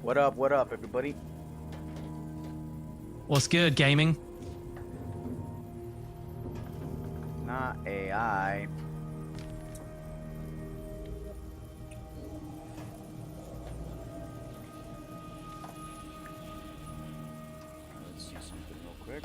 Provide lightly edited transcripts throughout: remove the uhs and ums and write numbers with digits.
What up, everybody? What's good, gaming? Not AI. Let's see something real quick.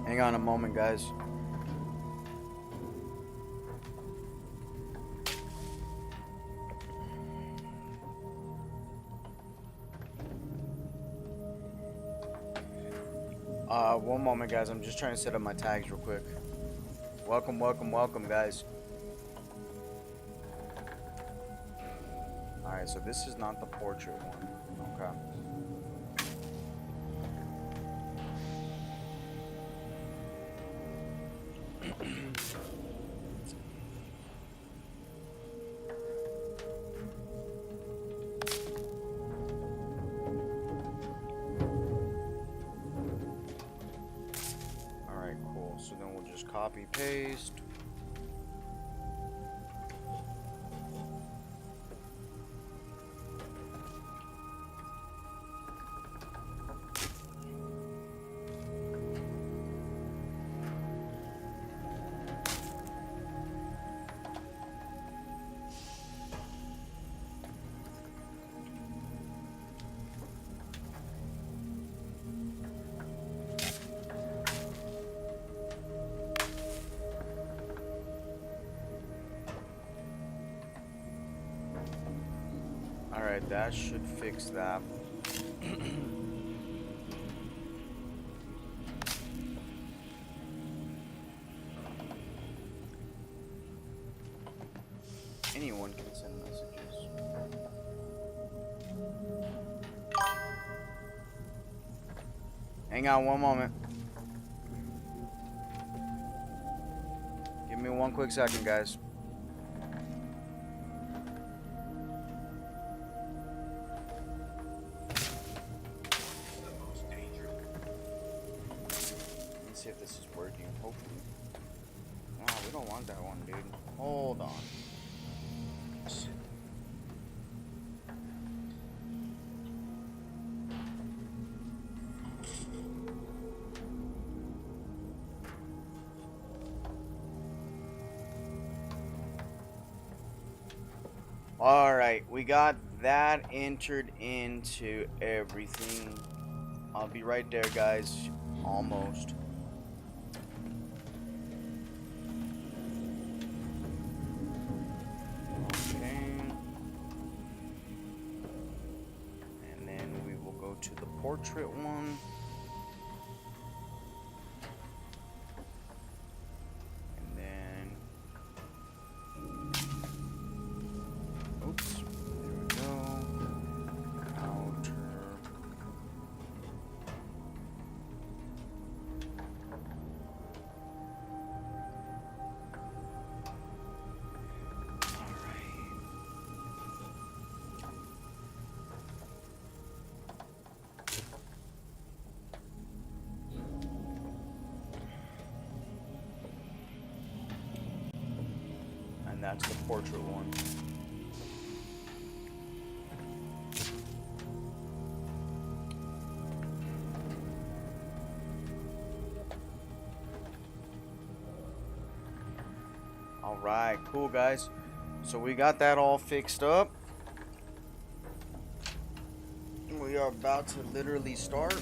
Hang on a moment, guys. One moment, guys. I'm just trying to set up my tags real quick. Welcome, guys. Alright, so this is not the portrait one. Okay. Alright, cool. So then we'll just copy paste. Alright, that should fix that. Anyone can send messages. Hang on one moment. Give me one quick second, guys. Let's see if this is working. Hopefully. Wow, we don't want that one, dude. Hold on. Alright, we got that entered into everything. I'll be right there, guys. Almost. Okay. And then we will go to the portrait one. And that's the portrait one. Alright, cool, guys. So we got that all fixed up. We are about to literally start.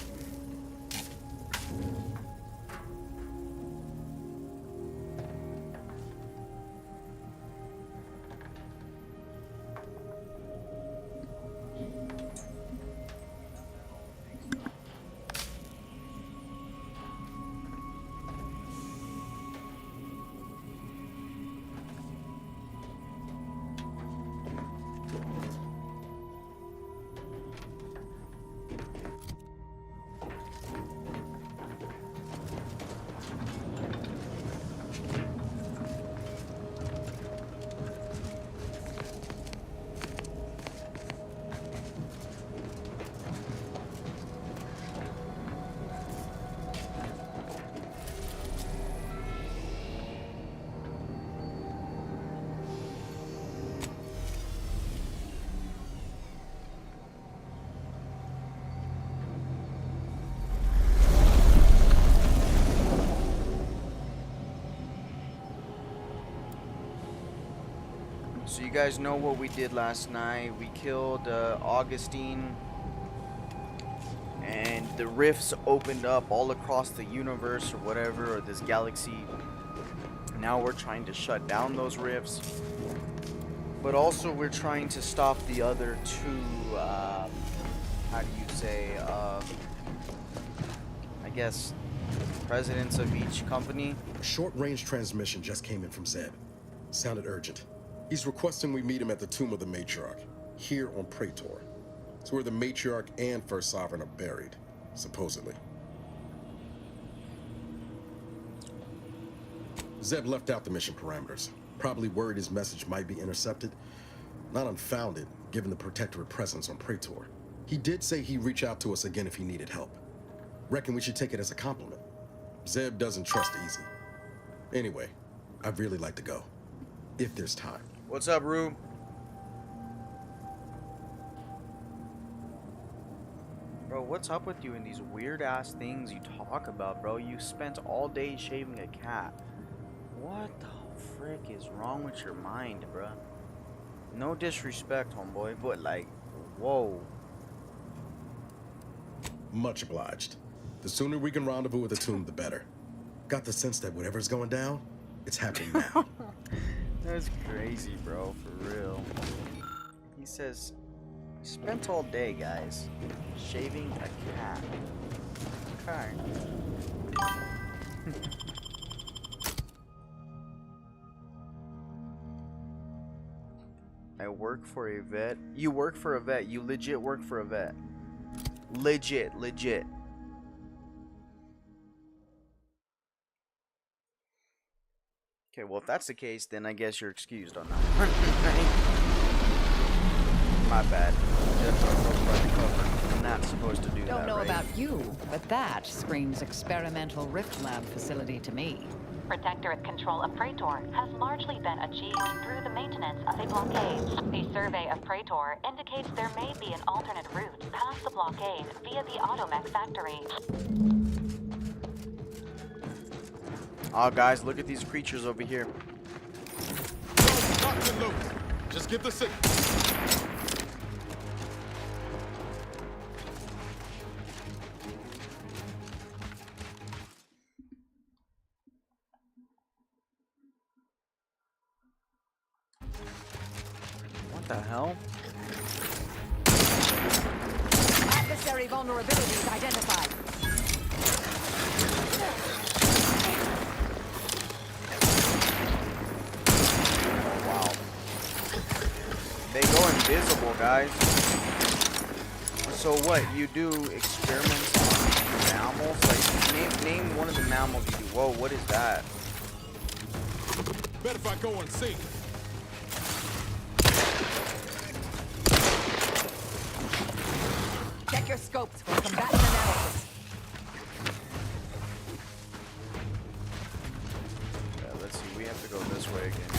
you guys know what we did last night. We killed Augustine, and the rifts opened up all across the universe or whatever, or this galaxy. Now we're trying to shut down those rifts, but also we're trying to stop the other two, how do you say, I guess, presidents of each company. A short-range transmission just came in from Zeb. Sounded urgent. He's requesting we meet him at the tomb of the Matriarch, here on Praetor. It's where the Matriarch and First Sovereign are buried, supposedly. Zeb left out the mission parameters. Probably worried his message might be intercepted. Not unfounded, given the protectorate presence on Praetor. He did say he'd reach out to us again if he needed help. Reckon we should take it as a compliment. Zeb doesn't trust easy. Anyway, I'd really like to go, if there's time. What's up, Rue? Bro, what's up with you and these weird ass things you talk about, bro? You spent all day shaving a cat. What the frick is wrong with your mind, bro? No disrespect, homeboy, but like, whoa. Much obliged. The sooner we can rendezvous with the tomb, the better. Got the sense that whatever's going down, it's happening now. That's crazy, bro, for real. He says, spent all day, guys, shaving a cat. Okay. I work for a vet. You work for a vet. You legit work for a vet. Legit. Okay, well, if that's the case, then I guess you're excused on that one. My bad. I'm not supposed to do that. Don't know right? about you, but that screams experimental rift lab facility to me. Protectorate control of Praetor has largely been achieved through the maintenance of a blockade. A survey of Praetor indicates there may be an alternate route past the blockade via the Automech factory. Oh, guys, look at these creatures over here. Just get the signal. What the hell? Adversary vulnerabilities identified. Oh, wow. They go invisible, guys. So what? You do experiments on mammals? Like, name one of the mammals you do. Whoa, what is that? Bet if I go and see. Check your scopes for combatant analysis. Let's see, we have to go this way again.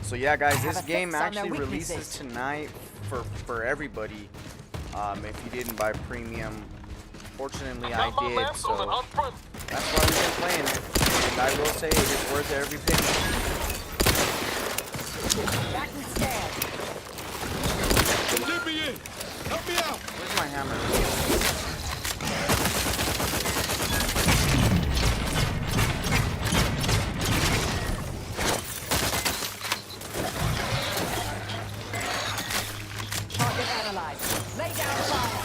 So yeah, guys, this game actually releases tonight for everybody. If you didn't buy premium, fortunately I did, so that's why we've been playing it. And I will say it is worth every penny. Back and stand. Let me in. Help me out. Where's my hammer? Target analyzed. Lay down fire.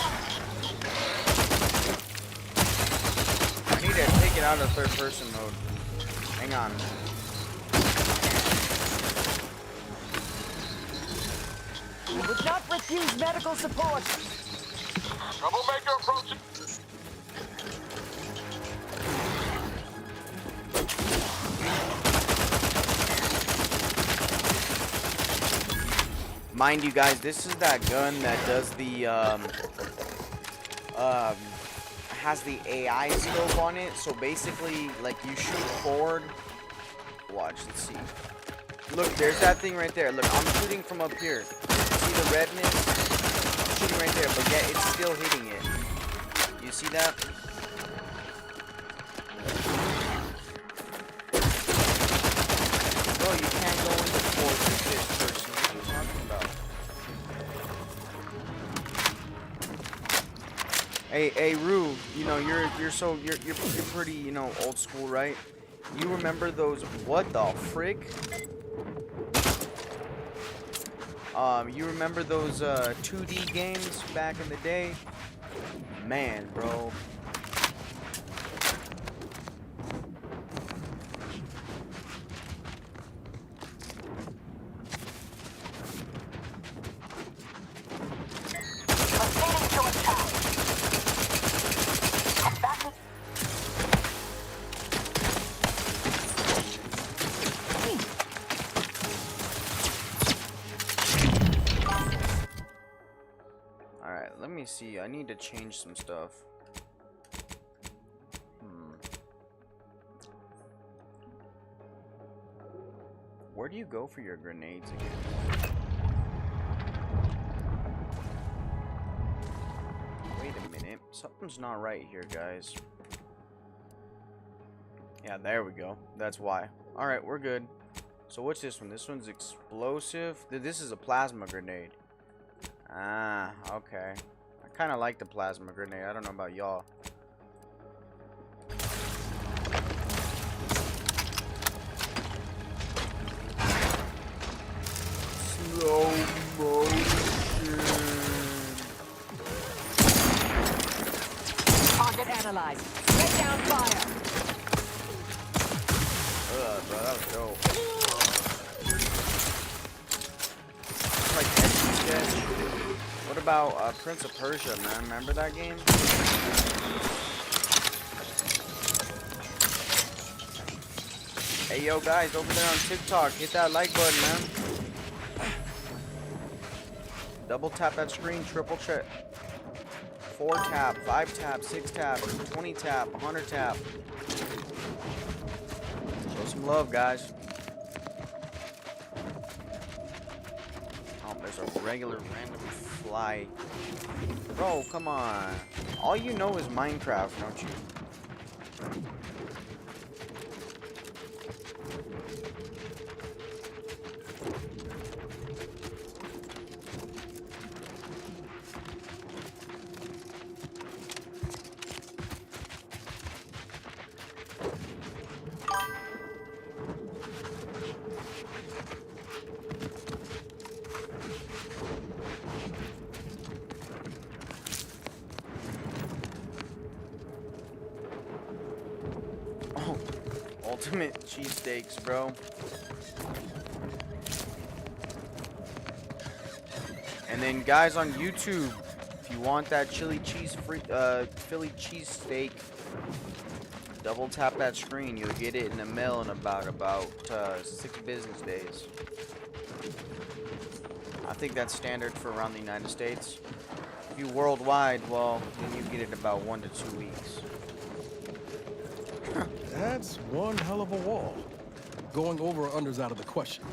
I need to take it out of third person mode. Hang on. We would not refuse medical support. Troublemaker approaching. Mind you guys, this is that gun that does the has the AI scope on it. So basically, like, you shoot forward. Watch, let's see. Look, there's that thing right there. Look, I'm shooting from up here. See the redness? I'm shooting right there, but yet it's still hitting it. You see that? Hey, Rue. You know you're pretty, you know, old school, right? You remember those? What the frick? You remember those 2D games back in the day? Man, bro. Proceeding to attack. Back. Alright, let me see. I need to change some stuff. Where do you go for your grenades again? Wait a minute. Something's not right here, guys. Yeah, there we go. That's why. Alright, we're good. So what's this one? This one's explosive. This is a plasma grenade. Ah, okay. I kind of like the plasma grenade. I don't know about y'all. Slow motion. Target analyzed. Lay down fire. Bro, that was dope. It's like Etch-a-Sketch. What about Prince of Persia, man? Remember that game? Hey, yo, guys, over there on TikTok, hit that like button, man. Double tap that screen, triple check. 4 tap, 5 tap, 6 tap, 20 tap, 100 tap. Show some love, guys. Oh, there's a regular random fly. Bro, come on. All you know is Minecraft, don't you? Oh, ultimate cheesesteaks, bro. And then guys on YouTube, if you want that chili cheese free Philly cheesesteak, double tap that screen. You'll get it in the mail in about 6 business days. I think that's standard for around the United States. If you worldwide, well, then you get it in about 1 to 2 weeks. That's one hell of a wall. Going over or under's out of the question.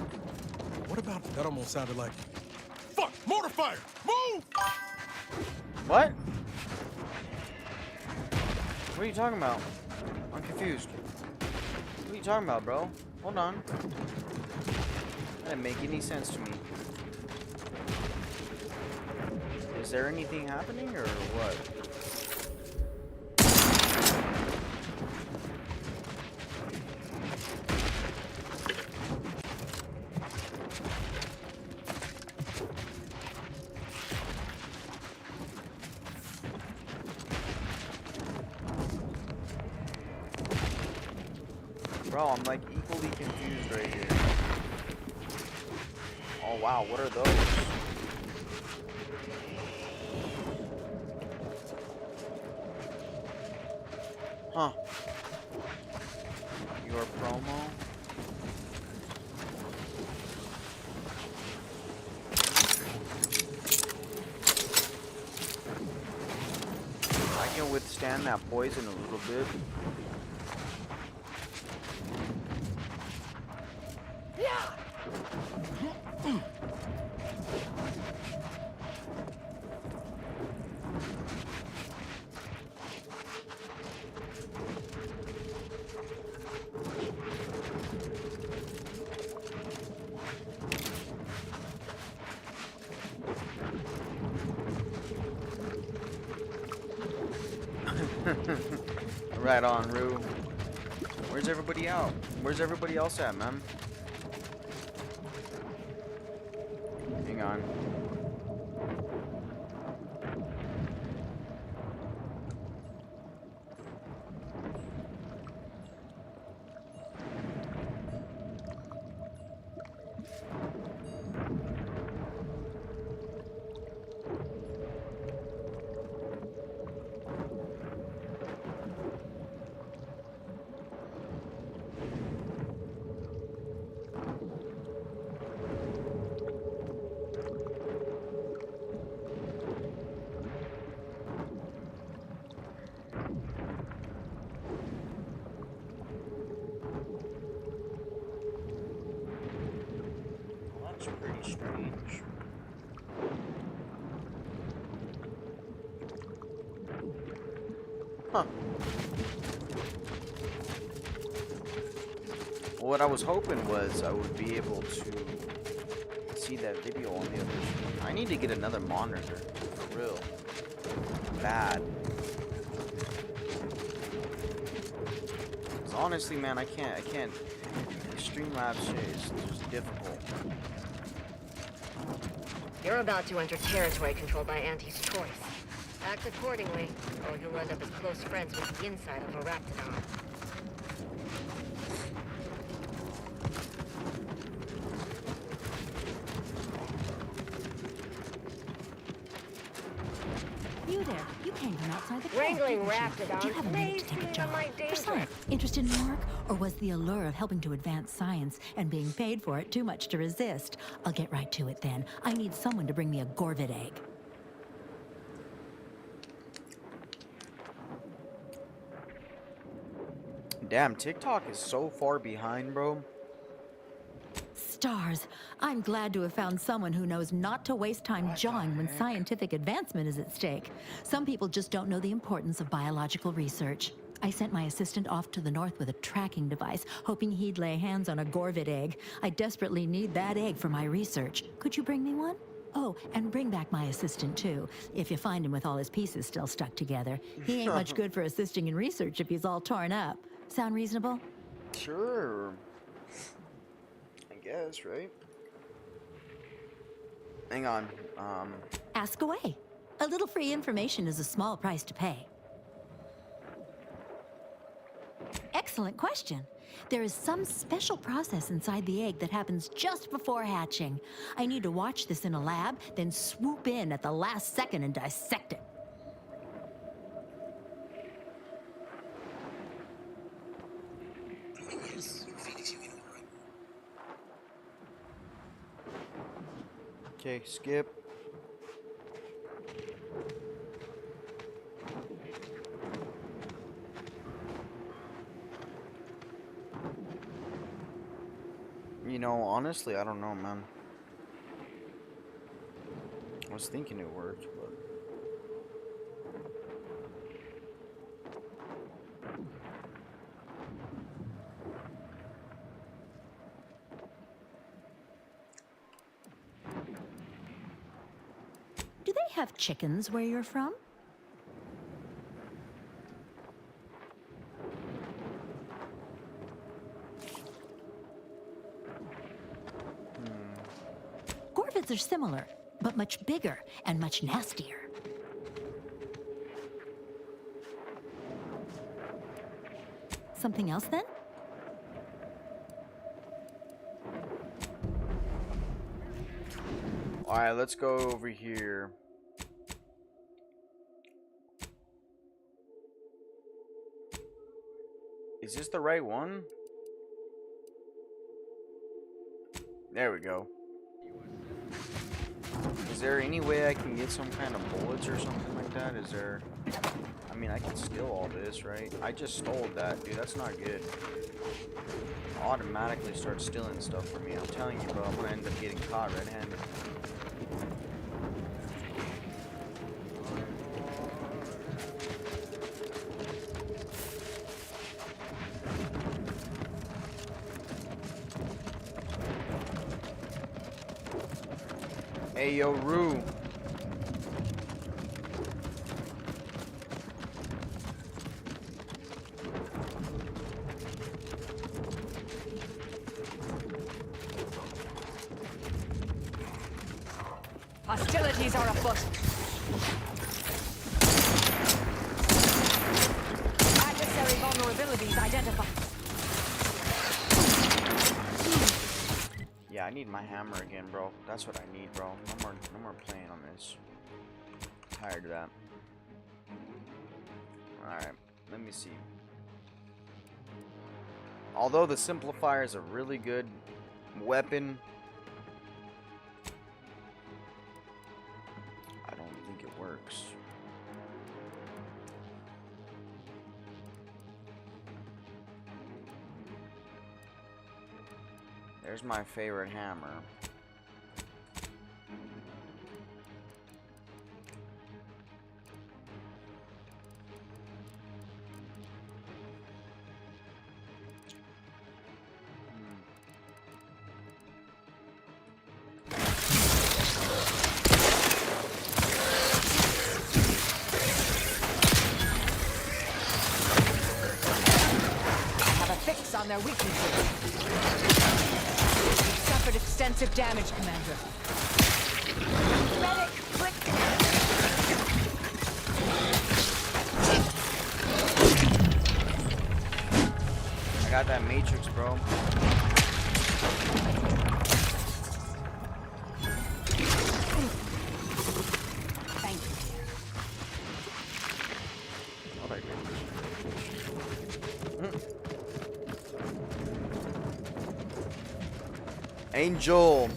What about that? Almost sounded like, fuck, mortar fire, move! What? What are you talking about? I'm confused. What are you talking about, bro? Hold on. That didn't make any sense to me. Is there anything happening or what? Bro, I'm like equally confused right here. Oh wow, what are those? Huh. Your promo? I can withstand that poison a little bit. Right on, Rue. Where's everybody out? Where's everybody else at, man? Hang on. That's pretty strange. Huh. Well, what I was hoping was I would be able to see that video on the other screen. I need to get another monitor, for real. Bad. 'Cause honestly, man, I can't. Streamlabs shit is just difficult. You're about to enter territory controlled by Auntie's choice. Act accordingly, or you'll end up as close friends with the inside of a raptidon. You there. You came from outside the camp, Wrangling didn't you? raptidons Do you have a may minute to take a seem job? my For danger. science. Interested in work? Or was the allure of helping to advance science and being paid for it too much to resist? I'll get right to it then. I need someone to bring me a Gorvid egg. Damn, TikTok is so far behind, bro. Stars. I'm glad to have found someone who knows not to waste time jawing when scientific advancement is at stake. Some people just don't know the importance of biological research. I sent my assistant off to the north with a tracking device, hoping he'd lay hands on a Gorvid egg. I desperately need that egg for my research. Could you bring me one? Oh, and bring back my assistant, too, if you find him with all his pieces still stuck together. He ain't much good for assisting in research if he's all torn up. Sound reasonable? Sure. I guess, right? Hang on. Ask away. A little free information is a small price to pay. Excellent question. There is some special process inside the egg that happens just before hatching. I need to watch this in a lab, then swoop in at the last second and dissect it. Okay, skip. You know, honestly, I don't know, man. I was thinking it worked, but... Do they have chickens where you're from? Gorvids are similar, but much bigger and much nastier. Something else then? Alright, let's go over here. Is this the right one? There we go. Is there any way I can get some kind of bullets or something like that? Is there... I mean, I can steal all this, right? I just stole that, dude. That's not good. Automatically start stealing stuff from me. I'm telling you, bro. I'm gonna end up getting caught red-handed. Hey, yo, Rue. Hostilities are afoot. Adversary vulnerabilities identified. Yeah, I need my hammer again, bro. That's what I need, bro. No more playing on this. I'm tired of that. Alright, let me see. Although the simplifier is a really good weapon, I don't think it works. There's my favorite hammer. Have a fix on their weaknesses. You've suffered extensive damage, Commander. Medic, quick! I got that matrix, bro. Thank you. What I did. Angel.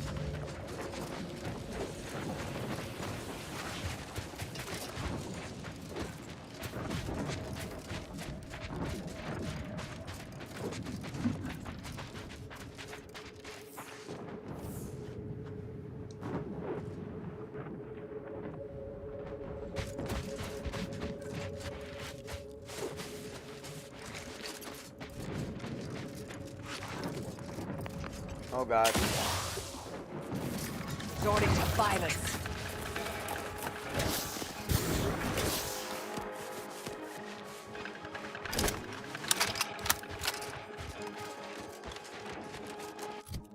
Oh god. Resorting to violence.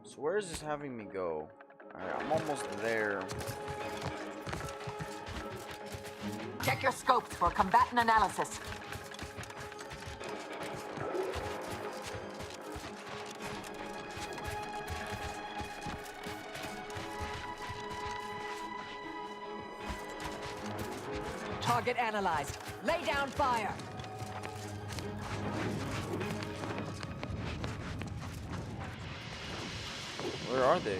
So where is this having me go? Alright, I'm almost there. Check your scopes for combatant analysis. Target analyzed. Lay down fire. Where are they?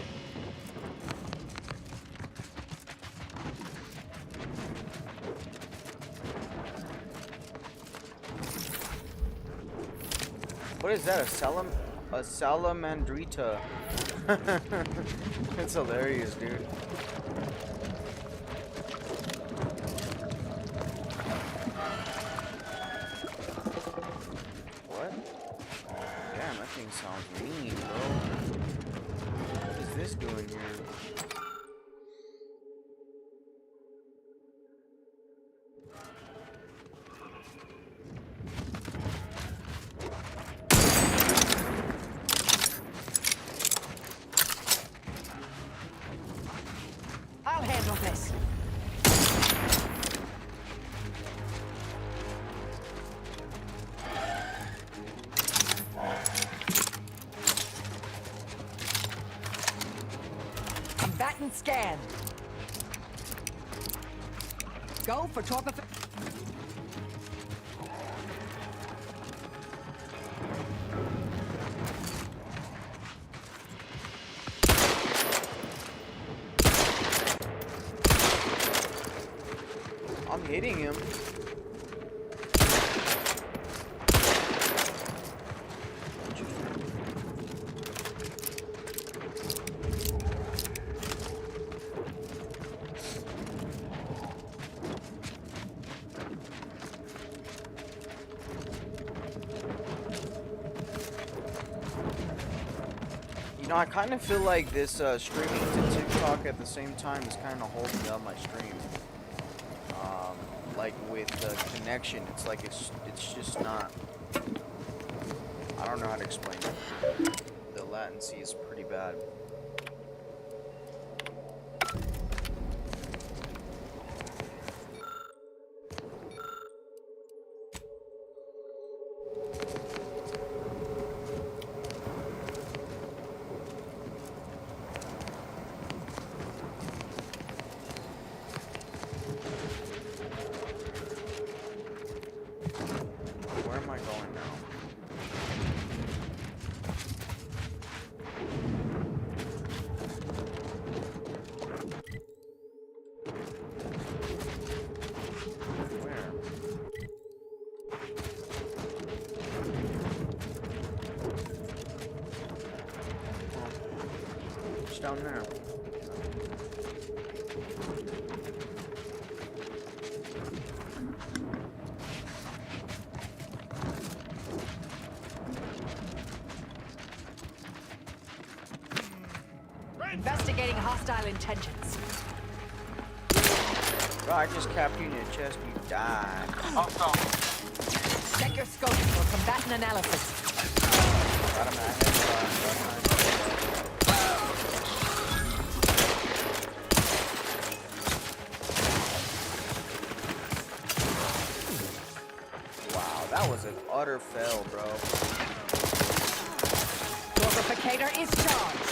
What is that? A salamandrita. It's hilarious, dude. What? Damn, that thing sounds mean, bro. What is this doing here? I'll handle this. Combatant scan. Go for torpor. I'm hitting him. You know, I kind of feel like this streaming to TikTok at the same time is kind of holding up my stream. Like with the connection, it's like it's just not. I don't know how to explain it. The latency is pretty bad. down there? Investigating hostile intentions. Bro, I just capped you in your chest, you died. Check your scopes for combatant analysis. Got him at headshot. Wow, that was an utter fail, bro. Torpificator is charged.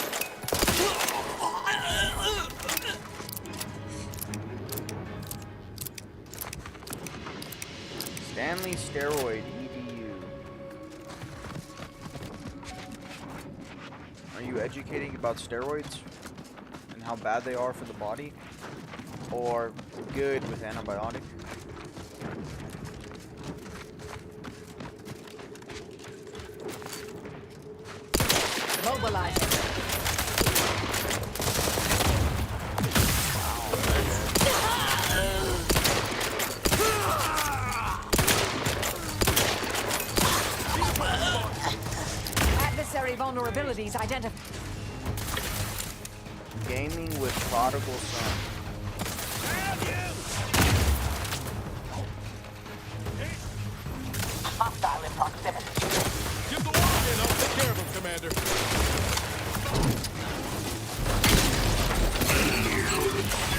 Stanley Steroid EDU. Are you educating about steroids and how bad they are for the body? Or good with antibiotic? Mobilizing. Adversary vulnerabilities identified. Gaming with Prodigal Son. Hostile in proximity. Give the word in, I'll take care of him, Commander.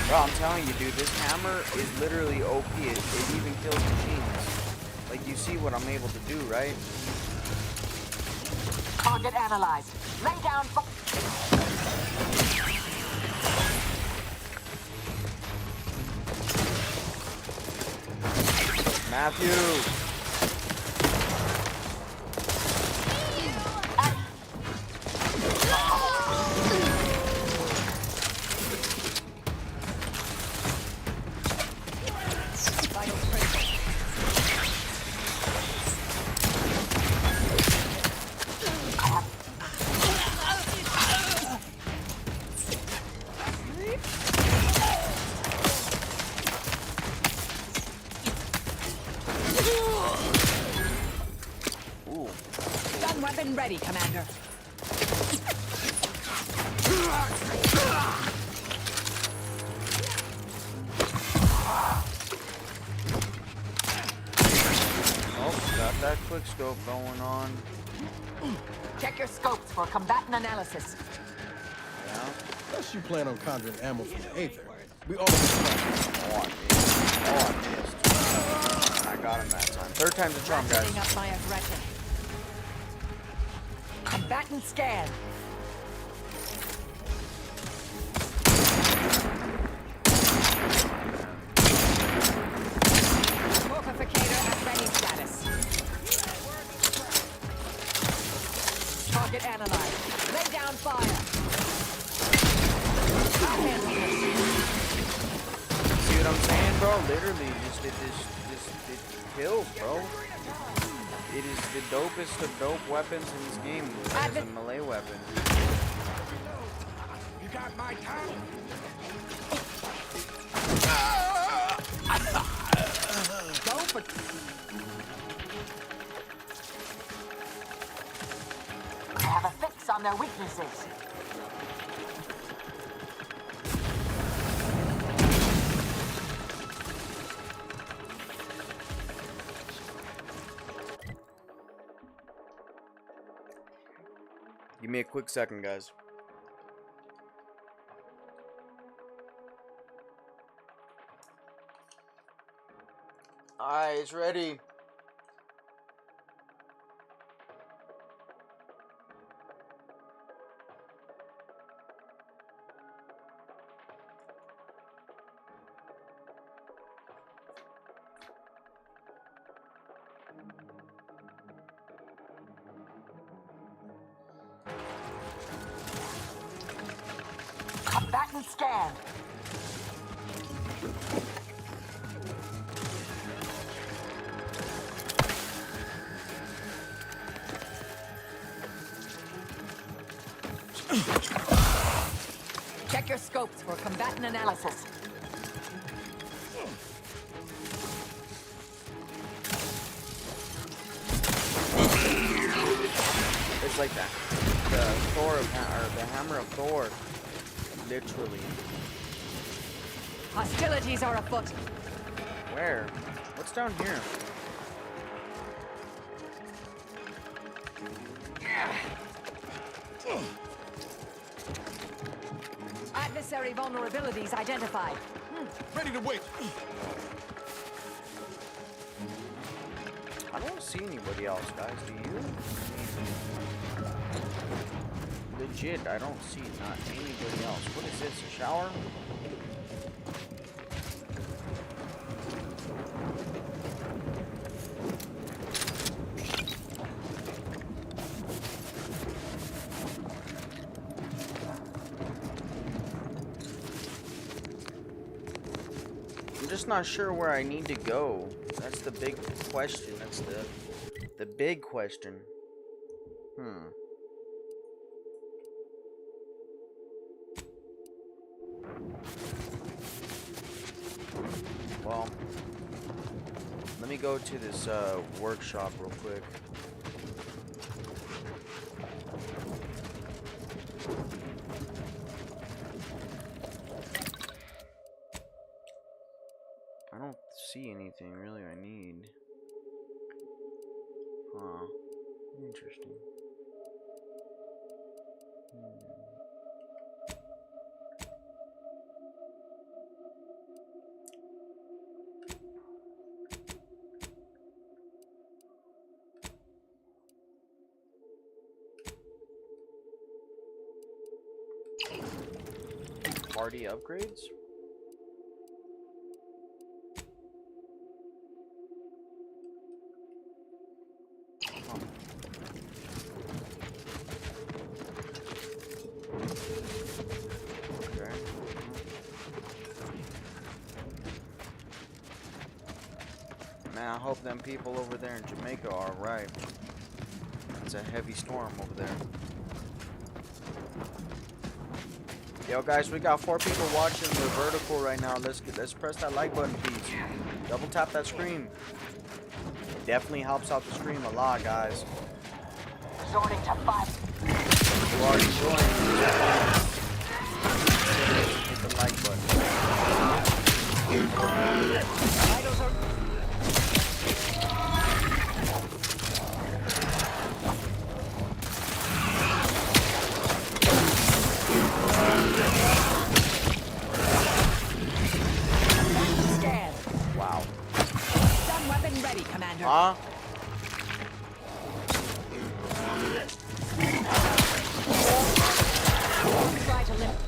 Bro, I'm telling you, dude, this hammer is literally OP. It even kills machines. Like, you see what I'm able to do, right? Target analyzed. Lay down. Matthew! Ooh. Gun weapon ready, Commander. Oh, got that quick scope going on. Check your scopes for combatant analysis. Yeah. Unless you plan on conjuring ammo from the Aether. We all Oh, I missed. Oh, I missed. I got him that time. Third time's a charm, guys. Setting up my aggression. Combatant scan. Torpificator at ready status. Target analyzed. Lay down fire. I'll handle this. See what I'm saying, bro? Literally, it kills, bro. It is the dopest of dope weapons in this game. It's a melee weapon. You got my time? Go for I have a fix on their weaknesses. Give me a quick second, guys. Alright, it's ready. Combatant scanned. Check your scopes for combatant analysis. It's like that. The Thor of or the hammer of Thor. Literally. Hostilities are afoot. Where? What's down here? Adversary vulnerabilities identified. Ready to wait. I don't see anybody else, guys. Do you? Legit, I don't see not anybody else. What is this? A shower? I'm just not sure where I need to go. That's the big question. That's the big question. Well, let me go to this workshop real quick. I don't see anything really I need. Huh. Interesting. Party upgrades? Man, I hope them people over there in Jamaica are right. It's a heavy storm over there. Yo guys, we got 4 people watching the vertical right now. Let's press that like button, please. Double tap that screen. It definitely helps out the stream a lot, guys. Resorting to 5. You already joined. Hit the like button. Vitals are... Wow. Stun weapon ready, Commander. Huh? Try to limit.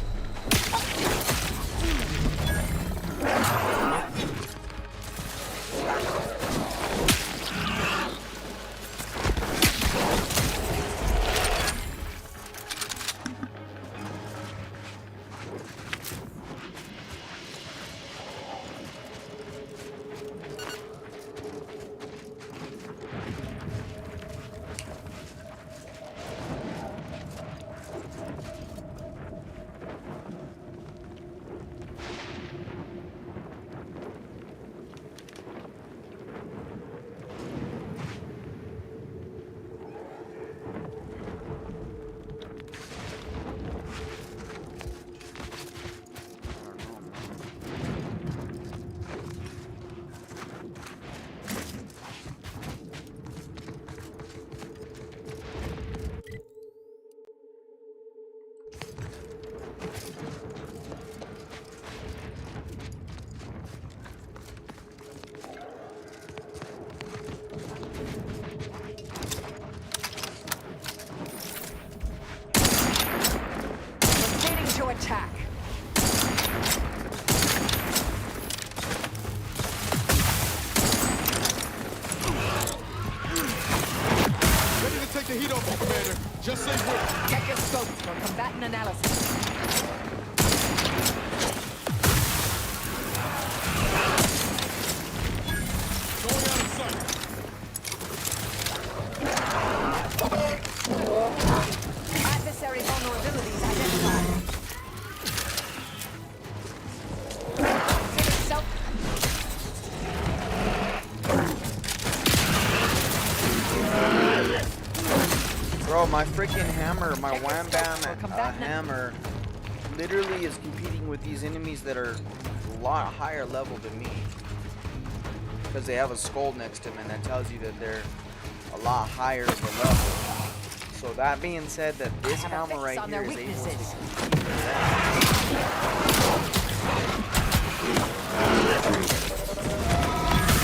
Attack. Ready to take the heat off you, Commander. Just say where. Check your scopes for combatant analysis. Going out of sight. Adversary vulnerabilities identified. my freaking hammer, my Check your wham stats bam or come back now. hammer, literally is competing with these enemies that are a lot higher level than me. Because they have a skull next to them, and that tells you that they're a lot higher of a level. So that being said, that this Have a hammer fix right on here their is able to weaknesses. compete with that.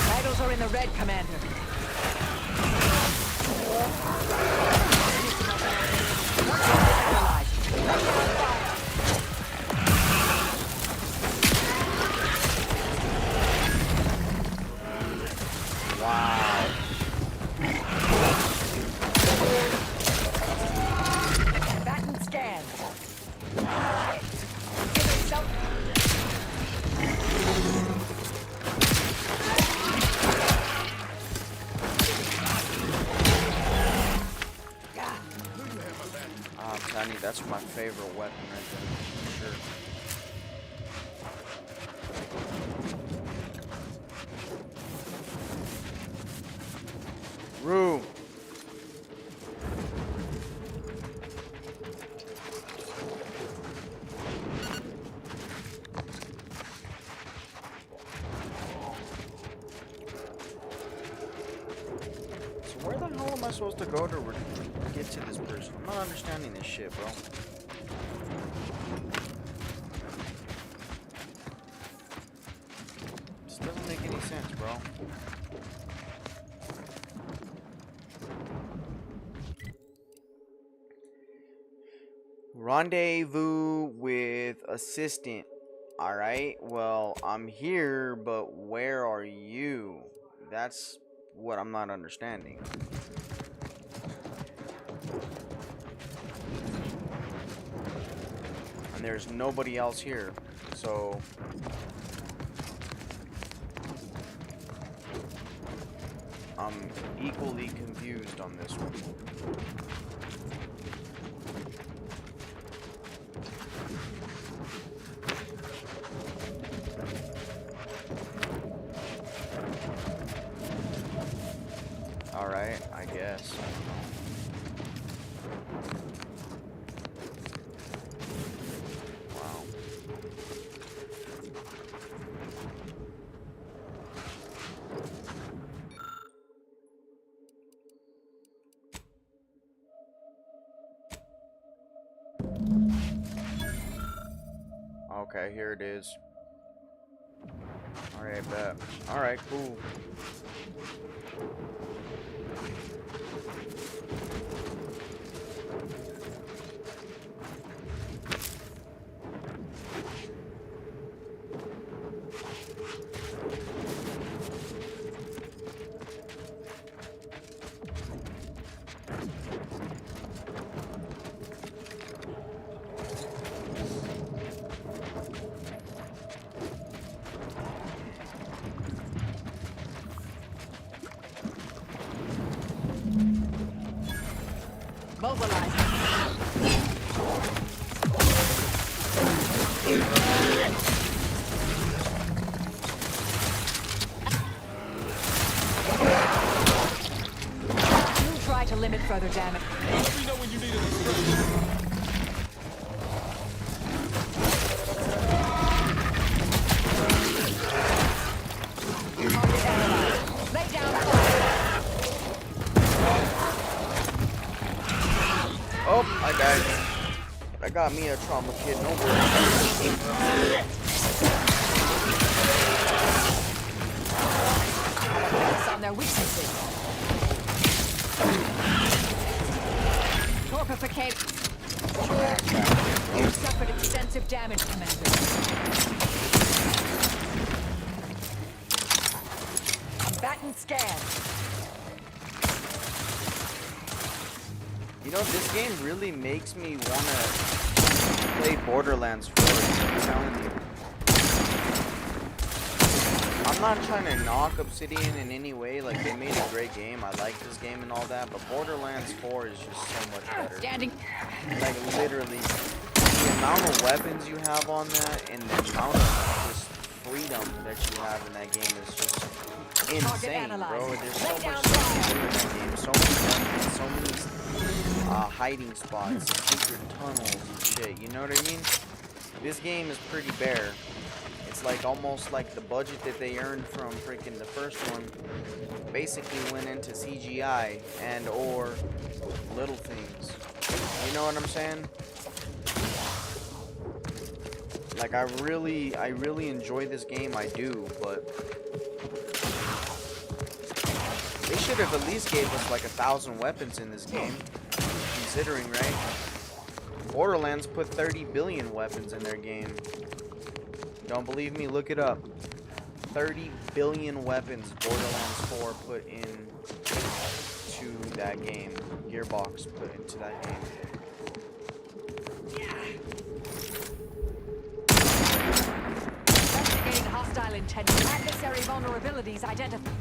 Vitals are in the red, Commander. Wow. Batten scan. Give it some. Tiny, that's my favorite weapon right there, for sure. Rue. So where the hell am I supposed to go to get to this person? I'm not understanding this shit, bro. This doesn't make any sense, bro. Rendezvous with assistant. Alright, well, I'm here, but where are you? That's what I'm not understanding. And there's nobody else here, so... I'm equally confused on this one. Alright, I guess. Wow. Okay, here it is. Alright, bet. Alright, cool. Mobilize. You'll try to limit further damage. Let me know when you need an instruction. Target analyzed. Lay down fire. Oh, I died. I got me a trauma kit, no worries. Fix on their weaknesses. Torpificate. You suffered extensive damage, Commander. Combatant scan. You know, this game really makes me want to play Borderlands 4, I'm telling you. I'm not trying to knock Obsidian in any way, like, they made a great game, I like this game and all that, but Borderlands 4 is just so much better. Standing. Like, literally, the amount of weapons you have on that, and the amount of just freedom that you have in that game is just insane, bro. analyzed. There's so Lay much down stuff to fire. do in that game. So many dungeons, so many hiding spots, secret tunnels and shit. You know what I mean? This game is pretty bare. It's like almost like the budget that they earned from freaking the first one basically went into CGI and or little things. You know what I'm saying? Like I really enjoy this game, I do, but they should have at least gave us like 1,000 weapons in this game, considering, right? Borderlands put 30 billion weapons in their game. Don't believe me? Look it up. 30 billion weapons Borderlands 4 put into that game. Gearbox put into that game. Investigating hostile intent. Adversary vulnerabilities identified.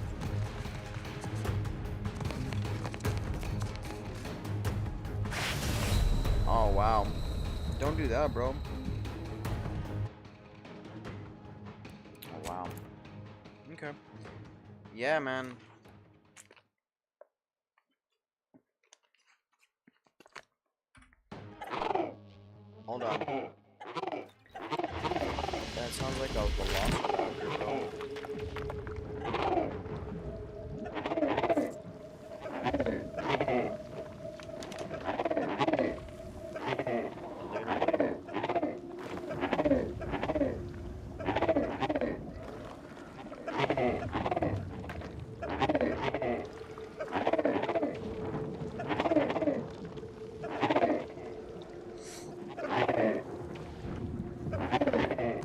Oh, wow. Don't do that, bro. Oh, wow. Okay. Yeah, man. Hold on. That sounds like a velociraptor, bro.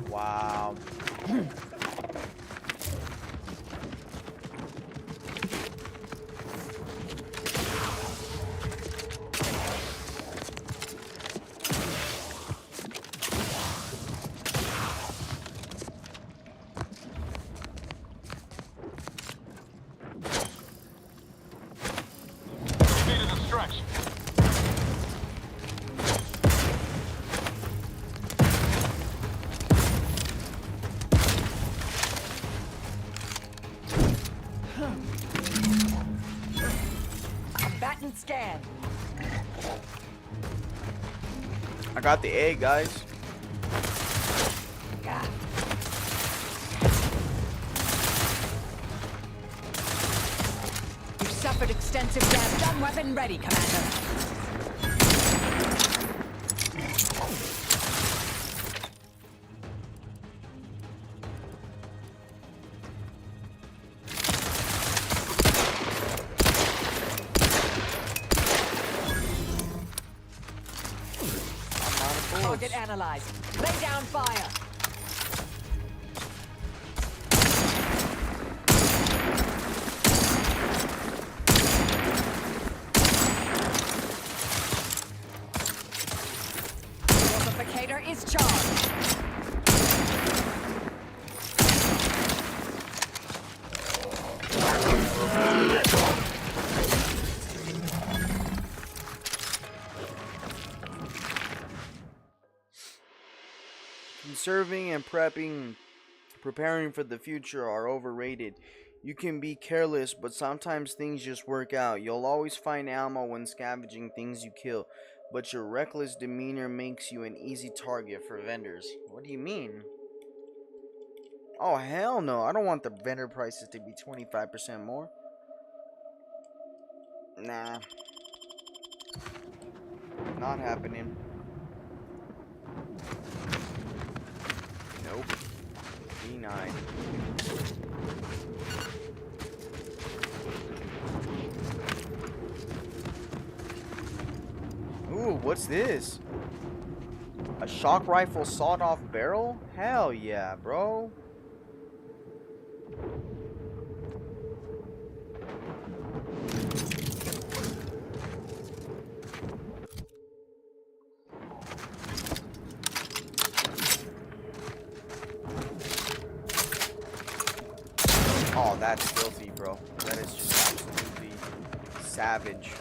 Wow. Needed a stretch. Combatant scan. I got the egg, guys. You've suffered extensive damage. Gun weapon ready, Commander. Target analyzed. Lay down fire. Fortificator is charged. Conserving and preparing for the future are overrated. You can be careless, but sometimes things just work out. You'll always find ammo when scavenging things you kill, but your reckless demeanor makes you an easy target for vendors. What do you mean? Oh, hell no. I don't want the vendor prices to be 25% more. Nah. Not happening. Nope. Denied. Ooh, what's this? A shock rifle sawed-off barrel? Hell yeah, bro. Oh, that's filthy, bro. That is just absolutely savage.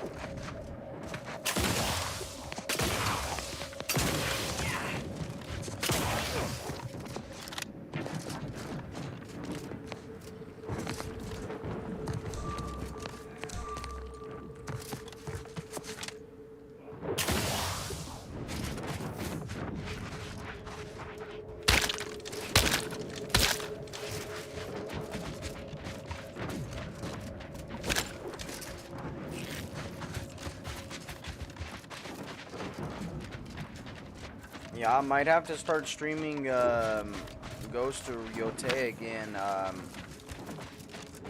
Yeah, I might have to start streaming Ghost or Yote again.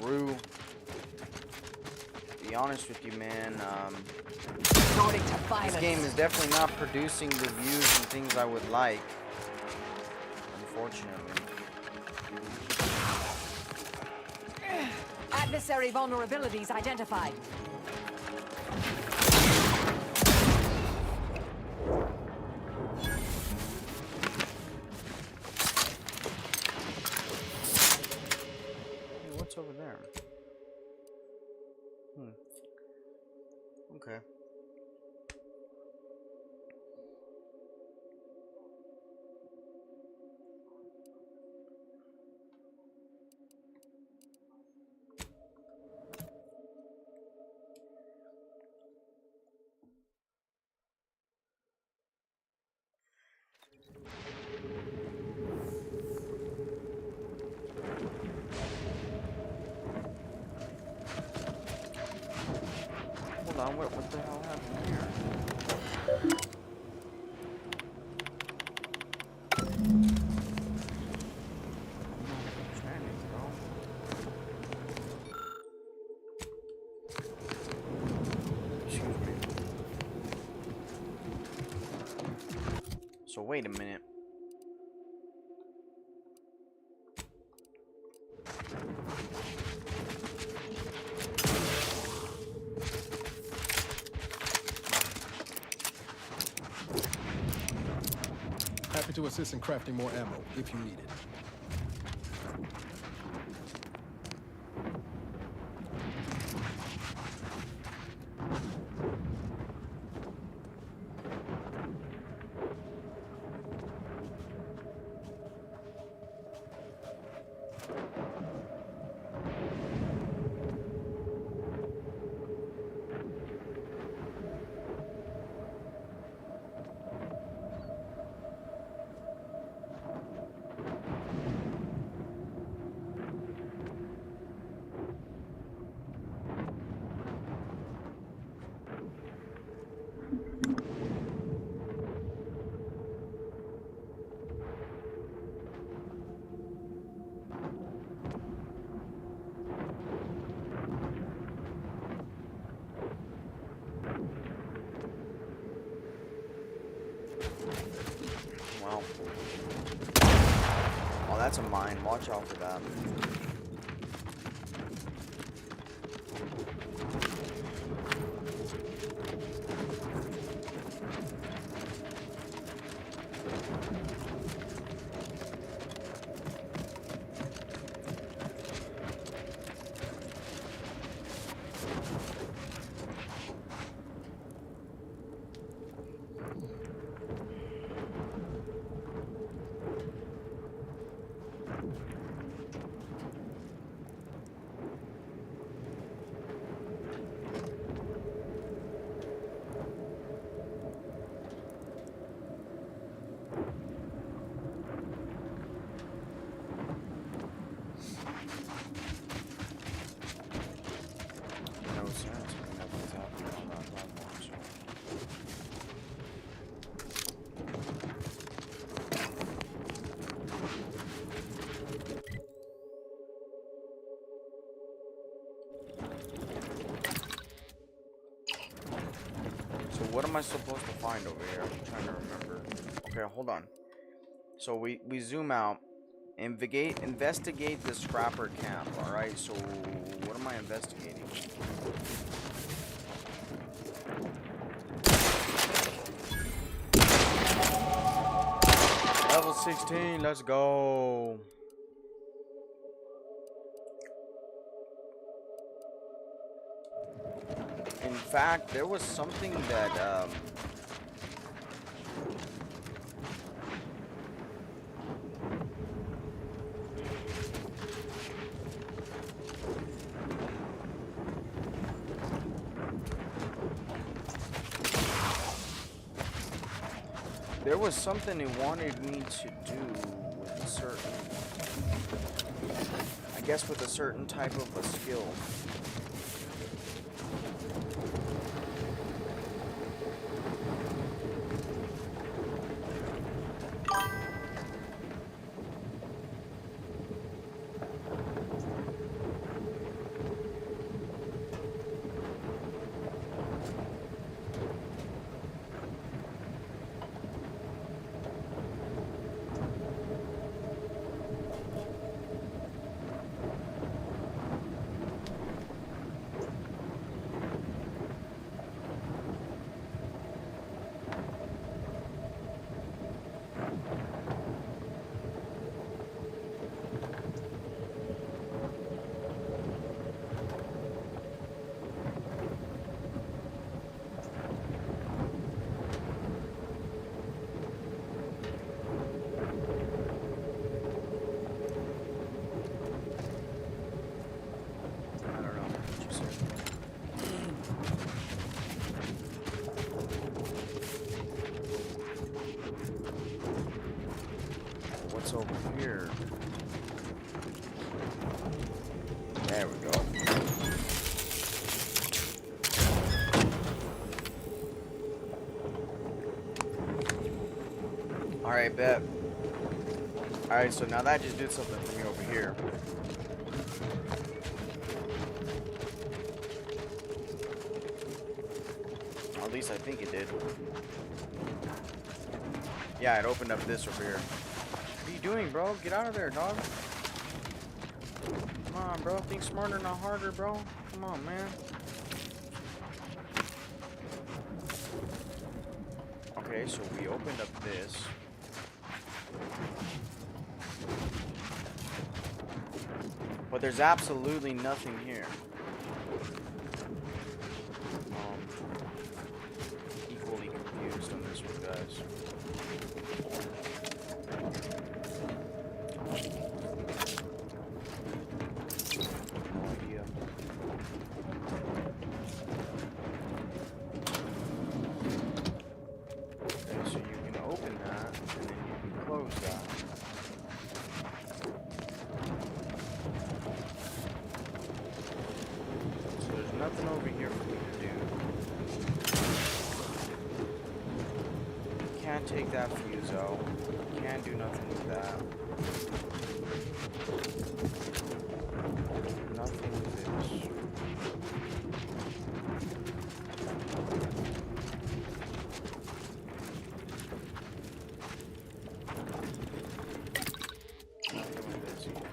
Rue, to be honest with you, man, Resorting to this violence. game is definitely not producing the views and things I would like, unfortunately. Adversary vulnerabilities identified. Hey, what's over there? Okay. Hold on, what the hell happened here? Excuse me. So wait a minute. Happy to assist in crafting more ammo if you need it. Wow. Oh, that's a mine. Watch out for that. No sense. Nothing's happening on that platform, so. So what am I supposed to find over here? I'm trying to remember. Okay, hold on. So we zoom out. Investigate the scrapper camp. Alright, so what am I investigating? Level 16, let's go. In fact, there was something that there was something it wanted me to do with a certain, I guess with a certain type of a skill. what's over here. There we go. Alright, bet. Alright, so now that just did something for me over here. At least I think it did. Yeah, it opened up this over here. What are you doing, bro? Get out of there, dog. Come on, bro. Think smarter, not harder, bro. Come on, man. Okay, so we opened up this. But there's absolutely nothing here. Equally confused on this one, guys. No idea. Okay, so you can open that, and then you can close that. So there's nothing over here for me to do. Can't take that fuse out. Can't do nothing with that. Nothing with this. Nothing with this either.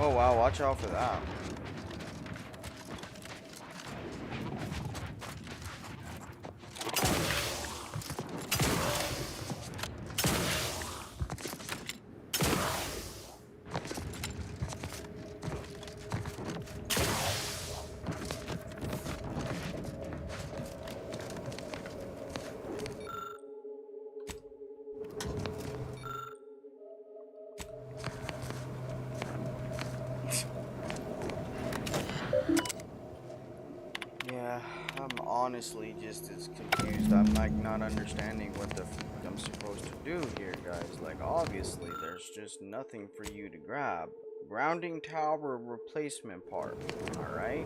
Oh wow, watch out for that. Yeah, I'm honestly just as confused. I'm like not understanding what the f I'm supposed to do here, guys. Like obviously there's just nothing for you to grab. Grounding tower replacement part. Alright.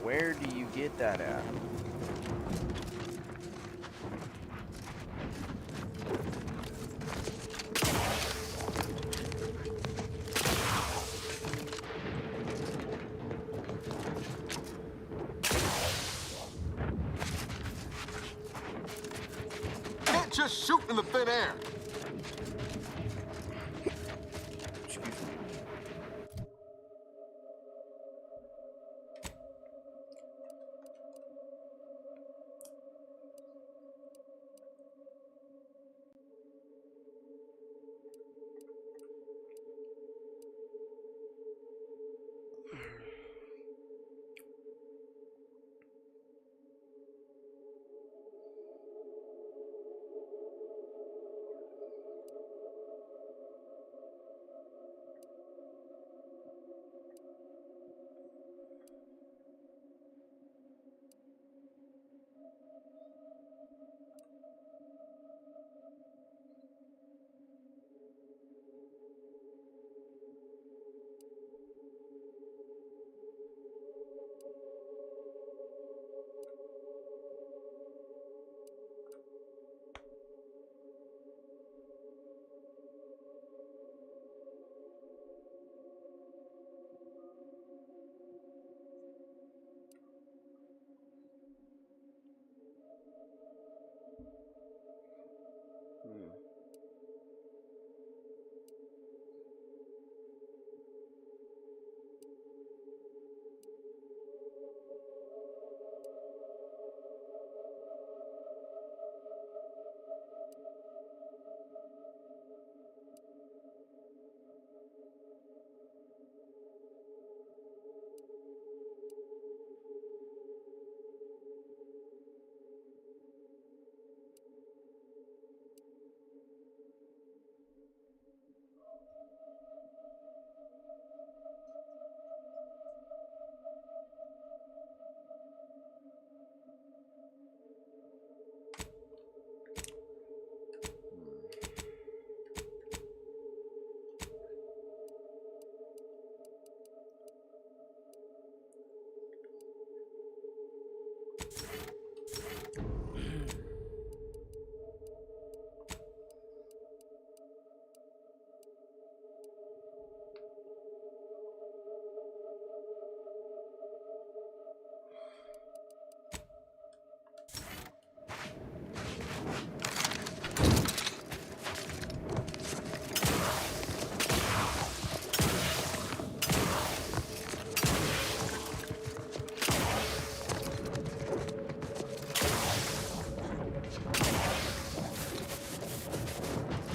Where do you get that at? Can't just shoot in the thin air. Excuse me.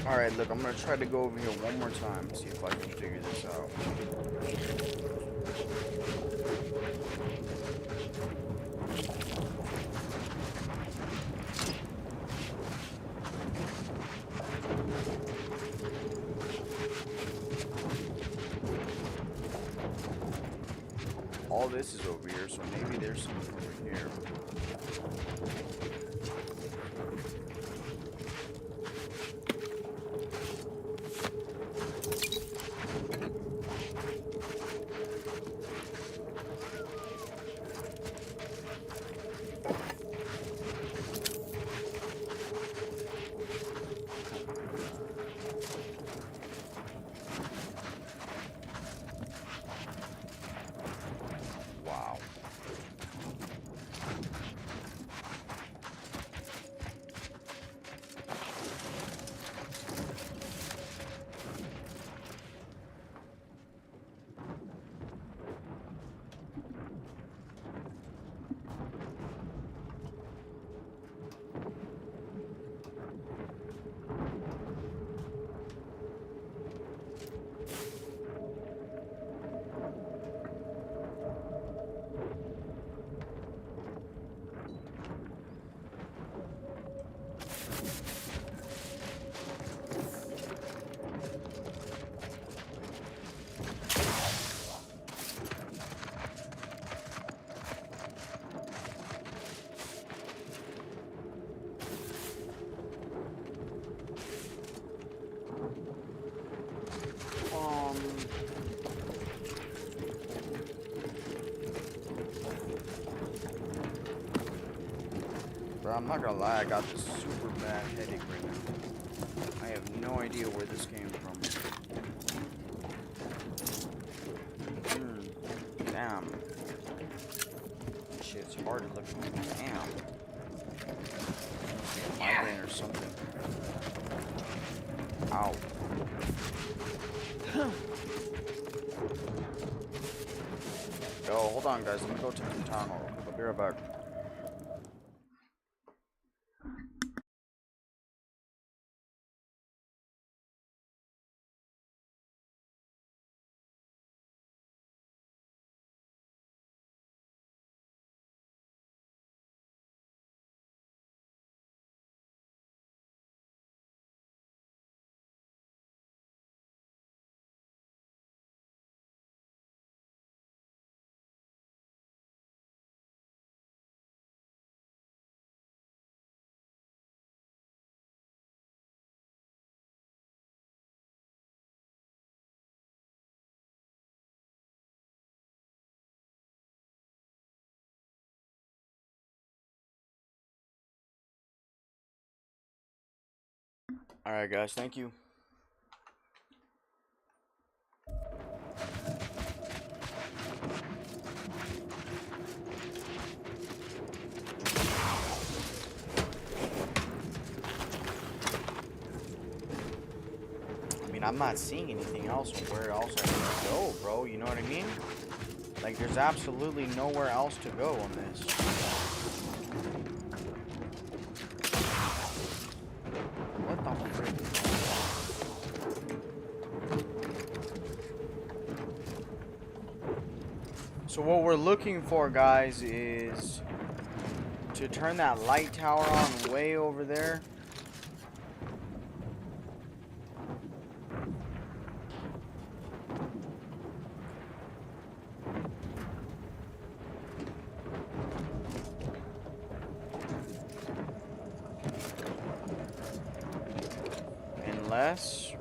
Alright, look, I'm gonna try to go over here one more time, see if I can figure this out. All this is over here, so maybe there's something over here. Wow. Bro, I'm not gonna lie, I got this super bad headache right now. I have no idea where this came from. Damn. Shit's hard to look at. Damn. Migraine or something. Ow. Yo, hold on guys, let me go take some Tylenol. I'll be right back. Alright guys, thank you. I mean, I'm not seeing anything else where else I can go, bro, you know what I mean? Like, there's absolutely nowhere else to go on this. What the frick? So what we're looking for, guys, is to turn that light tower on way over there. Unless...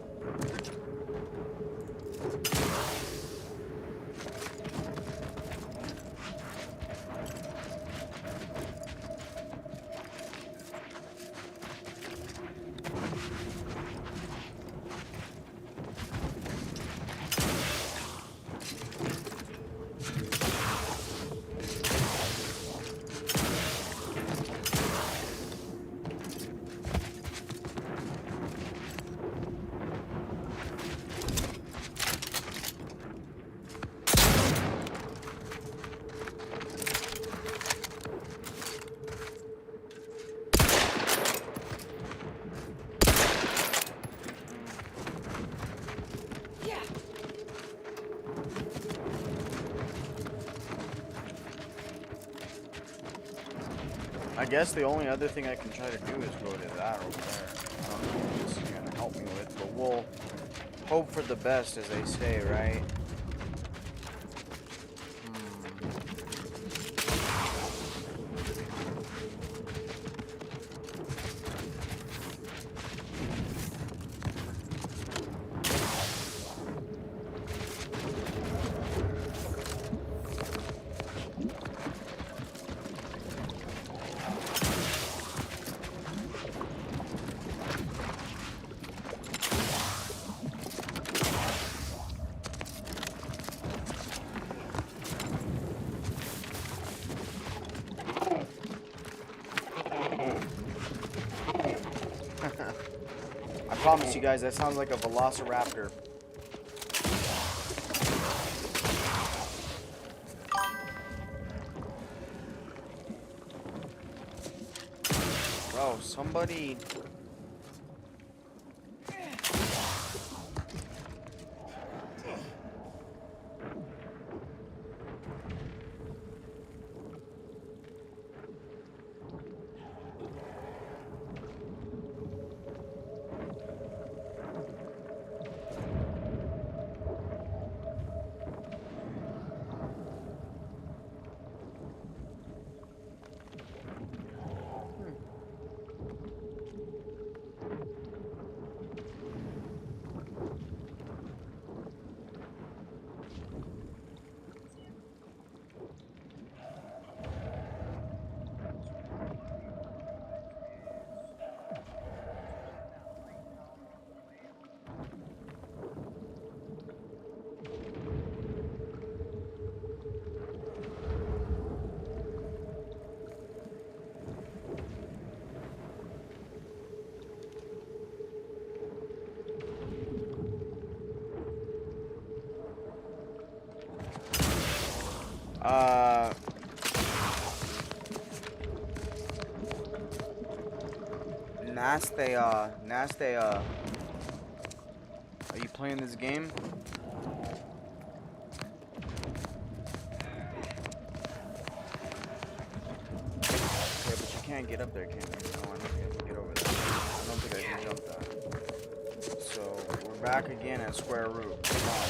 I guess the only other thing I can try to do is go to that over there. I don't know what this is gonna help me with, but we'll hope for the best, as they say, right? I promise you guys, that sounds like a velociraptor. Bro, somebody... Naste, are you playing this game? Okay, but you can't get up there, can you? No, I don't think I can get over there. I don't think I can jump that. So, we're back again at square root. Come on.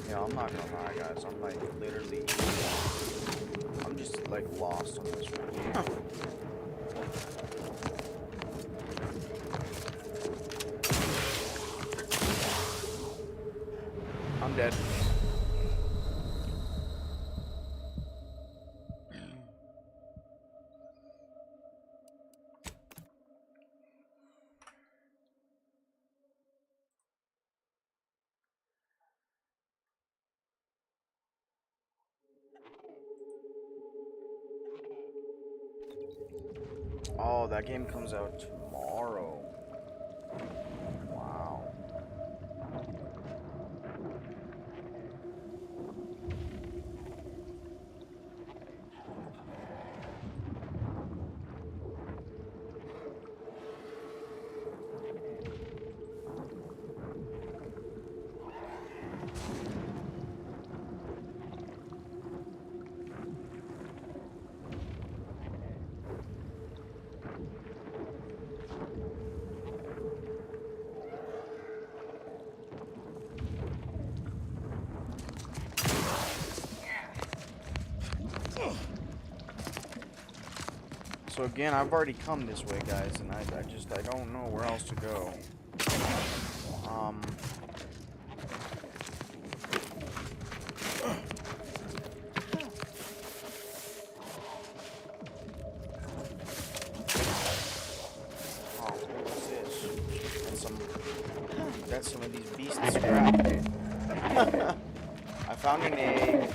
Yeah, I'm not gonna lie, guys. I'm like literally, I'm just like lost on this one. I'm dead. Oh, that game comes out tomorrow. Wow. So again, I've already come this way, guys, and I don't know where else to go. Oh, what's this? That's some of these beasts scrap. I found an egg.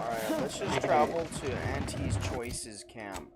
Alright, let's just travel to Auntie's Choices camp.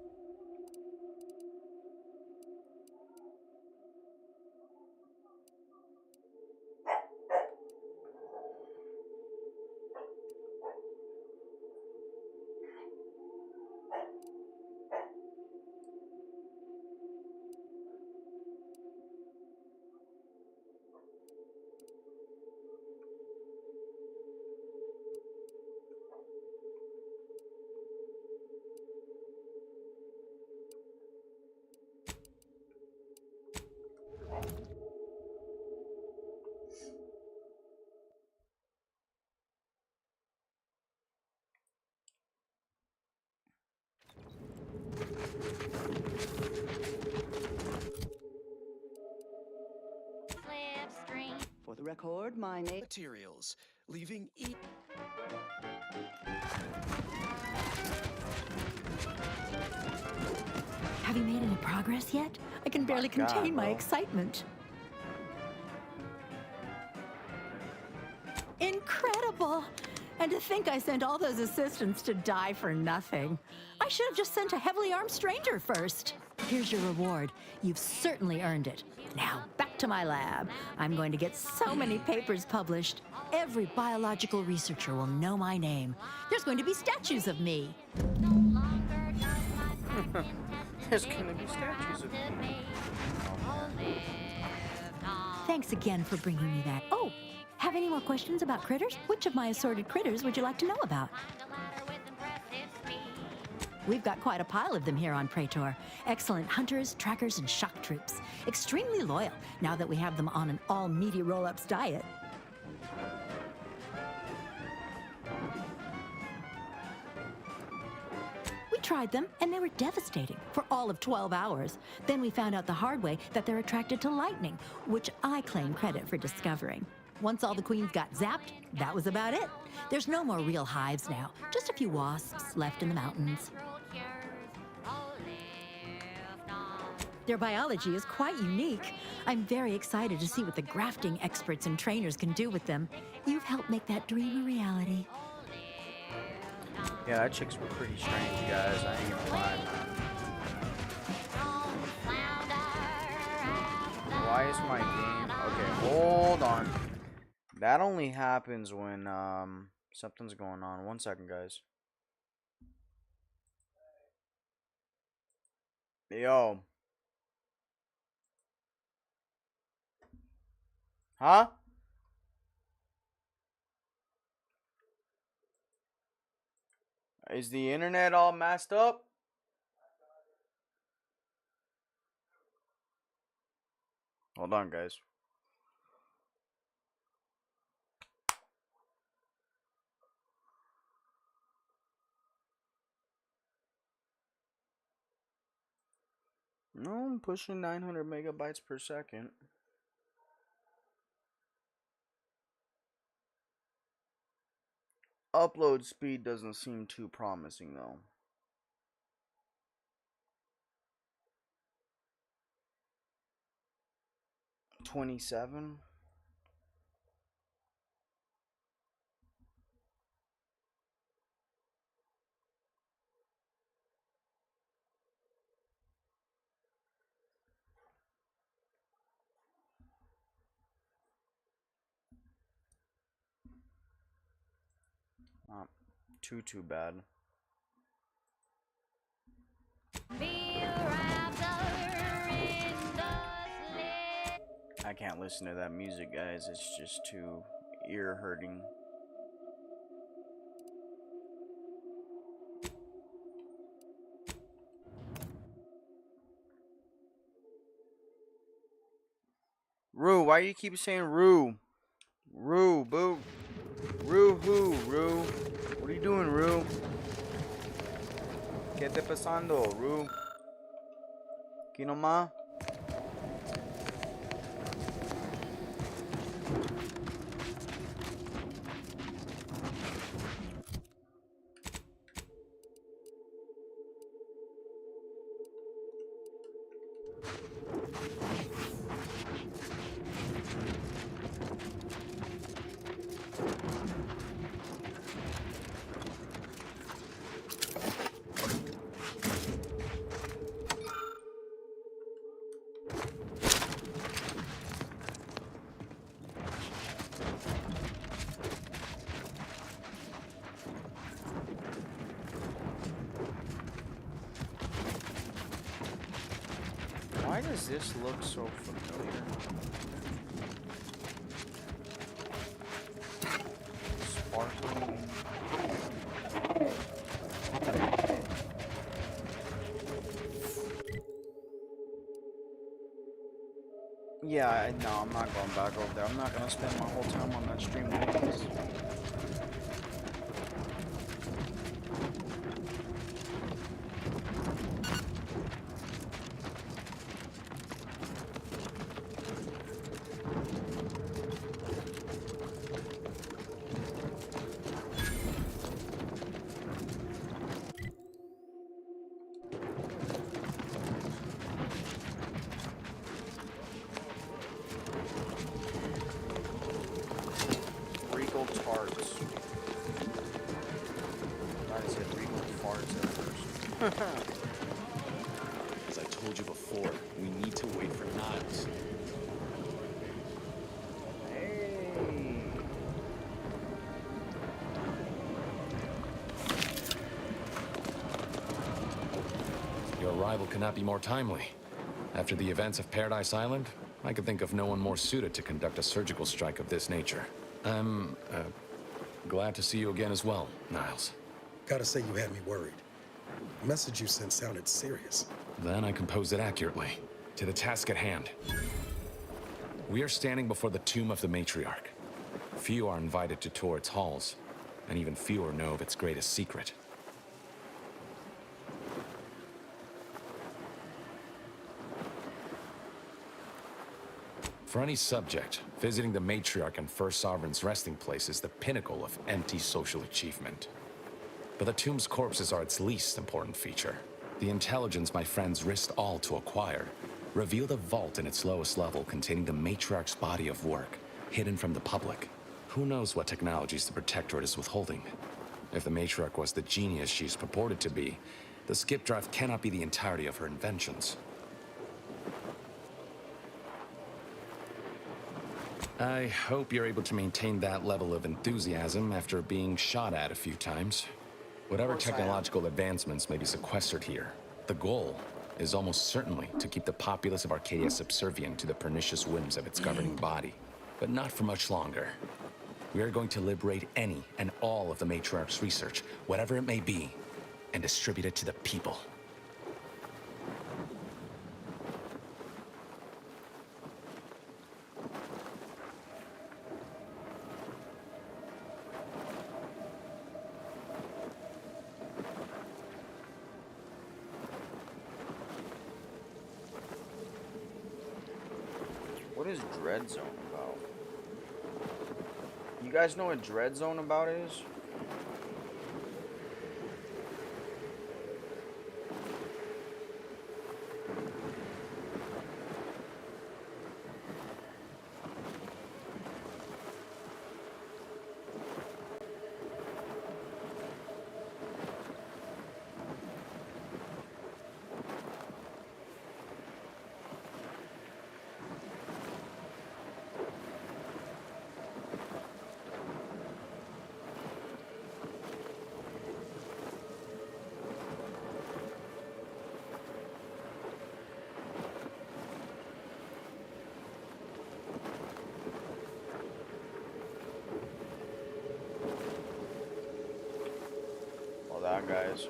Livestream. For the record, my name... Materials, leaving Have you made any progress yet? I can barely God, contain my bro. excitement. Incredible! And to think I sent all those assistants to die for nothing. I should have just sent a heavily armed stranger first. Here's your reward. You've certainly earned it. Now, back to my lab. I'm going to get so many papers published. Every biological researcher will know my name. There's going to be statues of me. There's gonna be statues of me. Thanks again for bringing me that. Oh, have any more questions about critters? Which of my assorted critters would you like to know about? We've got quite a pile of them here on Praetor. Excellent hunters, trackers, and shock troops. Extremely loyal, now that we have them on an all-meaty roll-ups diet. We tried them, and they were devastating for all of 12 hours. Then we found out the hard way that they're attracted to lightning, which I claim credit for discovering. Once all the queens got zapped, that was about it. There's no more real hives now, just a few wasps left in the mountains. Their biology is quite unique. I'm very excited to see what the grafting experts and trainers can do with them. You've helped make that dream a reality. Yeah, that chick's pretty strange, guys. I ain't gonna lie, man. Why is my game... Okay, hold on. That only happens when, something's going on. 1 second, guys. Yo. Huh? Is the internet all messed up? Hold on, guys. No, I'm pushing 900 megabytes per second. Upload speed doesn't seem too promising, though. $27. Not too bad. I can't listen to that music, guys. It's just too ear hurting. Rue, why you keep saying Rue? Rue, boo. Rue who, Rue? What are you doing, Rue? ¿Qué te pasando, Rue? Aquí nomás. does this look so familiar? Sparkling. Yeah, no, I'm not going back over there. I'm not gonna spend my whole time on that stream doing this. Regal tarts. I said regal farts at first. As I told you before, we need to wait for Niles. Hey. Your arrival cannot be more timely. After the events of Paradise Island, I could think of no one more suited to conduct a surgical strike of this nature. I'm, glad to see you again as well, Niles. Gotta say you had me worried. The message you sent sounded serious. Then I composed it accurately. To the task at hand. We are standing before the tomb of the matriarch. Few are invited to tour its halls, and even fewer know of its greatest secret. For any subject, visiting the matriarch and First Sovereign's resting place is the pinnacle of anti-social achievement. But the tomb's corpses are its least important feature. The intelligence my friends risked all to acquire revealed a vault in its lowest level containing the matriarch's body of work, hidden from the public. Who knows what technologies the Protectorate is withholding? If the matriarch was the genius she's purported to be, the skip drive cannot be the entirety of her inventions. I hope you're able to maintain that level of enthusiasm after being shot at a few times. Whatever technological advancements may be sequestered here, the goal is almost certainly to keep the populace of Arcadia subservient to the pernicious whims of its governing body. But not for much longer. We are going to liberate any and all of the matriarch's research, whatever it may be, and distribute it to the people. What is Dread Zone about? You guys know what Dread Zone about is? That, guys.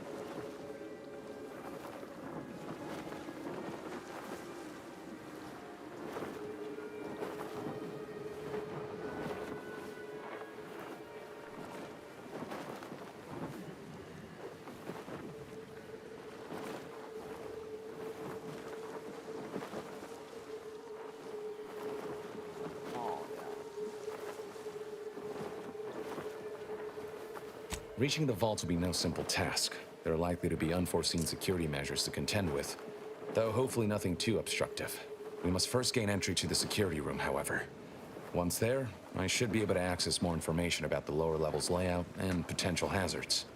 Reaching the vault will be no simple task. There are likely to be unforeseen security measures to contend with, though hopefully nothing too obstructive. We must first gain entry to the security room, however. Once there, I should be able to access more information about the lower level's layout and potential hazards.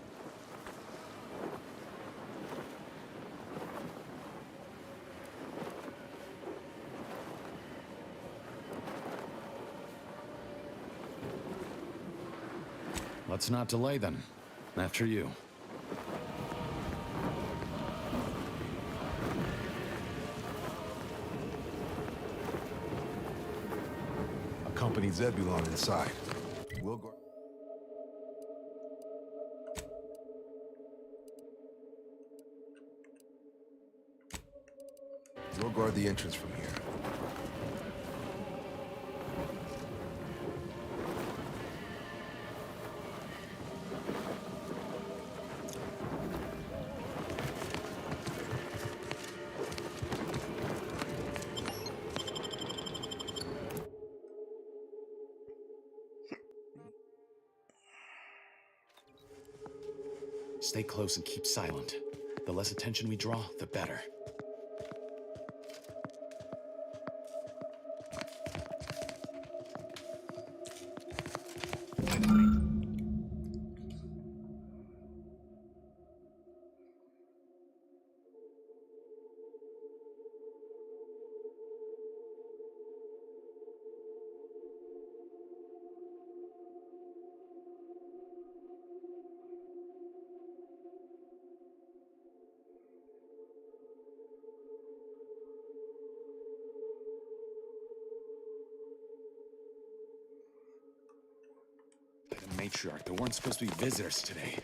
Let's not delay then. After you. and Zebulon inside. We'll go. We'll guard the entrance from here. Stay close and keep silent. The less attention we draw, the better. The matriarch, there weren't supposed to be visitors today.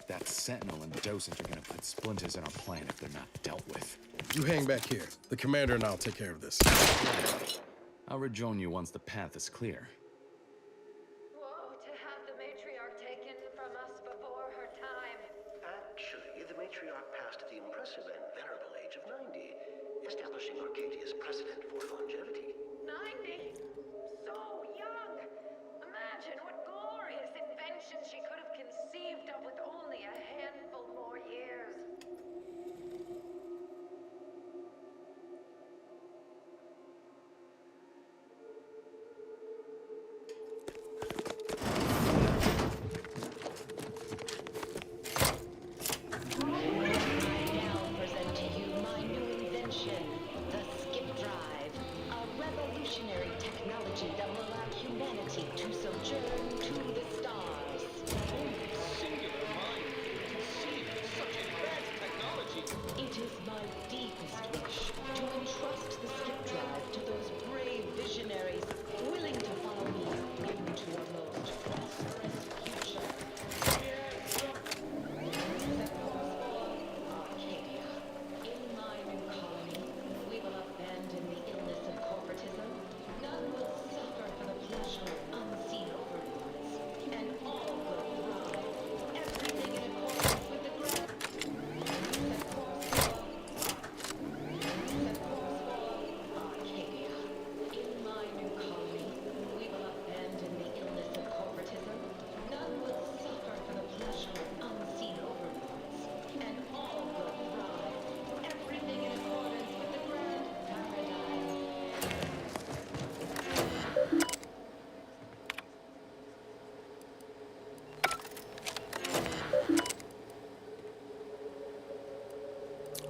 That sentinel and dosage are gonna put splinters in our plan if they're not dealt with. You hang back here. The commander and I'll take care of this. I'll rejoin you once the path is clear. Whoa, to have the matriarch taken from us before her time. Actually, the matriarch passed at the impressive and venerable age of 90, establishing Arcadia's precedent for longevity. 90? So young! Imagine what glorious inventions she could have conceived of with only a handful more years.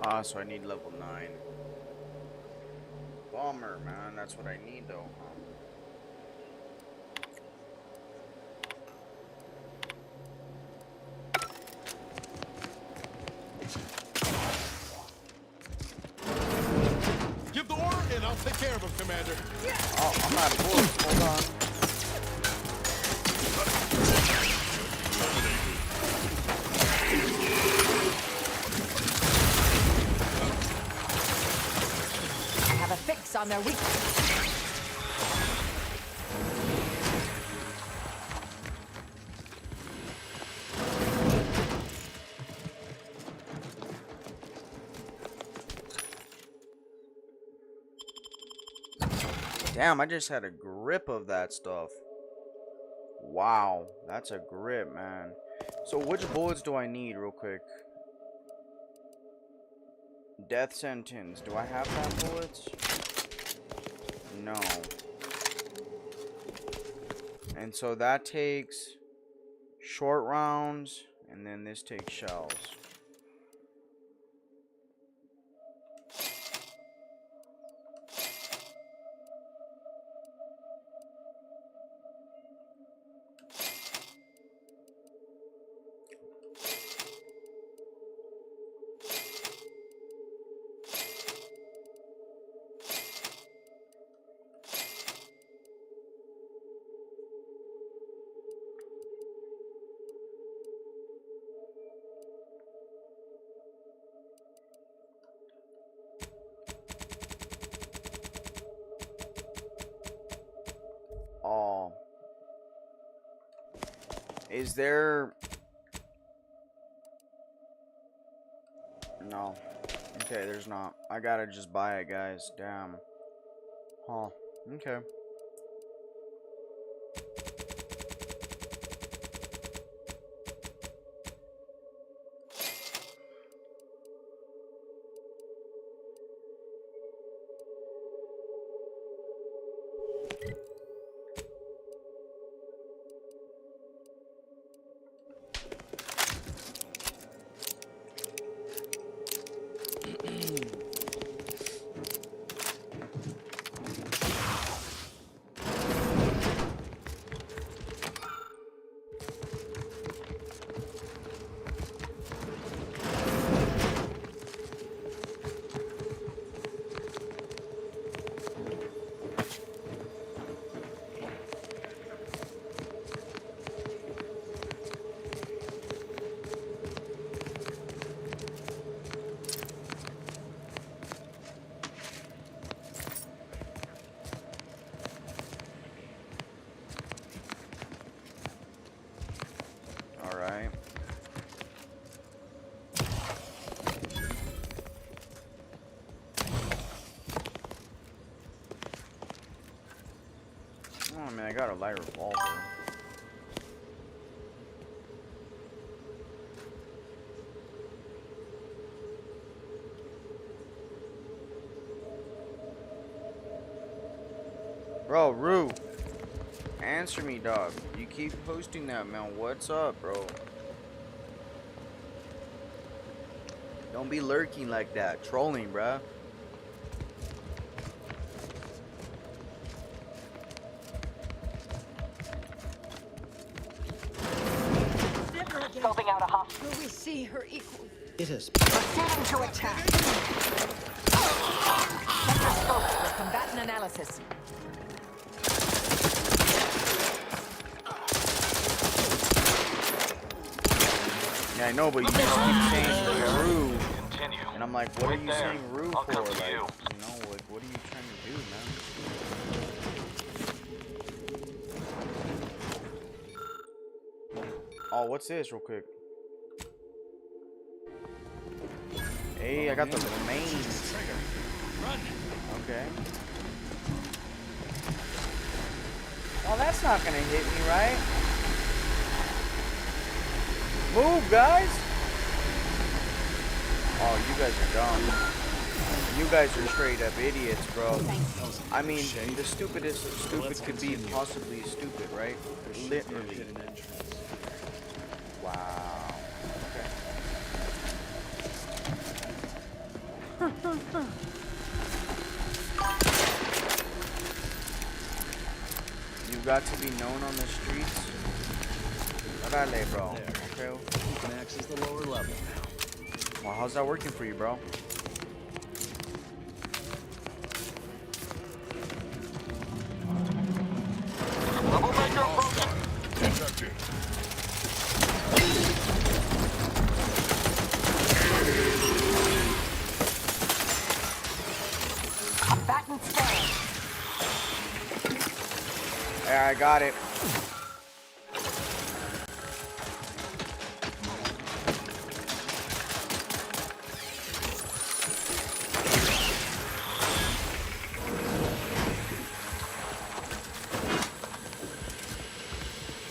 Ah, so I need level 9. Bomber, man. That's what I need, though, huh? Give the order, and I'll take care of him, Commander. Oh, I'm out of bullets. Hold on. Have a fix on their weakness. Damn, I just had a grip of that stuff. Wow, that's a grip, man. So which bullets do I need real quick? Death sentence. Do I have that bullets? No. And so that takes short rounds, and then this takes shells. Is there... No. Okay, there's not. I gotta just buy it, guys. Damn. Huh. Okay. Alright. Oh, I mean, I got a light revolver. Bro, Rue. Answer me, dog. You keep posting that, man. What's up, bro? Don't be lurking like that. Trolling, bruh. Scoping out a hostile. Will we see her equal? It is. Proceeding to attack. Sector scope for combatant analysis. Yeah, I know, but you just keep saying Rue. And I'm like, what are you saying Rue for? Like, you know, like, what are you trying to do, man? Oh, what's this, real quick? Hey, I got the remains. Okay. Oh, that's not gonna hit me, right? Move, guys! Oh, you guys are dumb. You guys are straight up idiots, bro. I mean, the stupidest of stupid could be possibly stupid, right? Literally. Wow. Okay. You got to be known on the streets. Dale, bro. Okay. Max is the lower level now. Well, how's that working for you, bro? Troublemaker approaching. Accepted. Combatant stand. Yeah, I got it.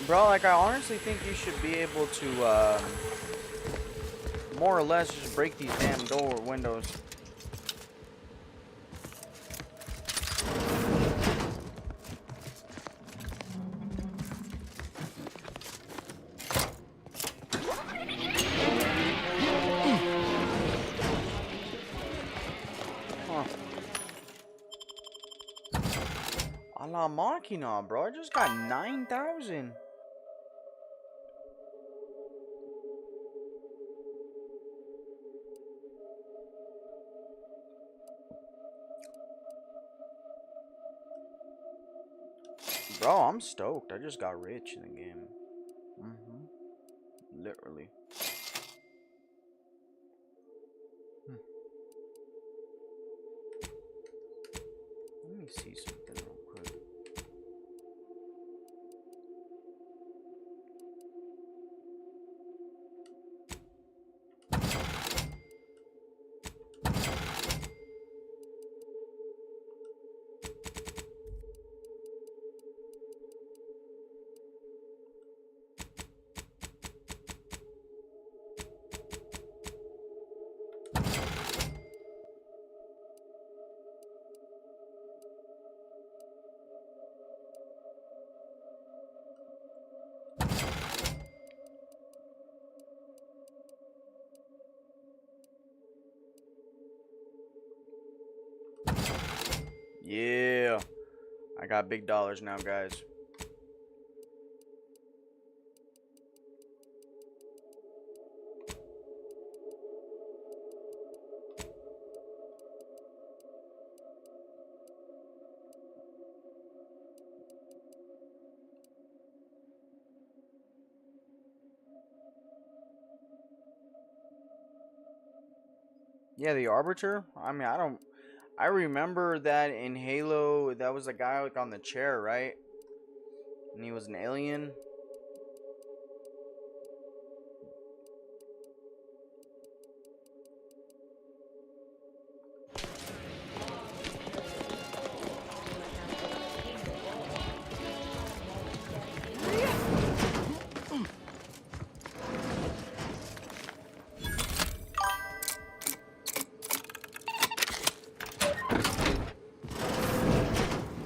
Bro, like, I honestly think you should be able to, more or less just break these damn windows. Huh. A la Machina, bro. I just got 9,000. Bro, I'm stoked. I just got rich in the game. Literally. Let me see something real quick. got big dollars now, guys. Yeah, the Arbiter. I mean, I remember that in Halo, that was a guy like on the chair, right? And he was an alien.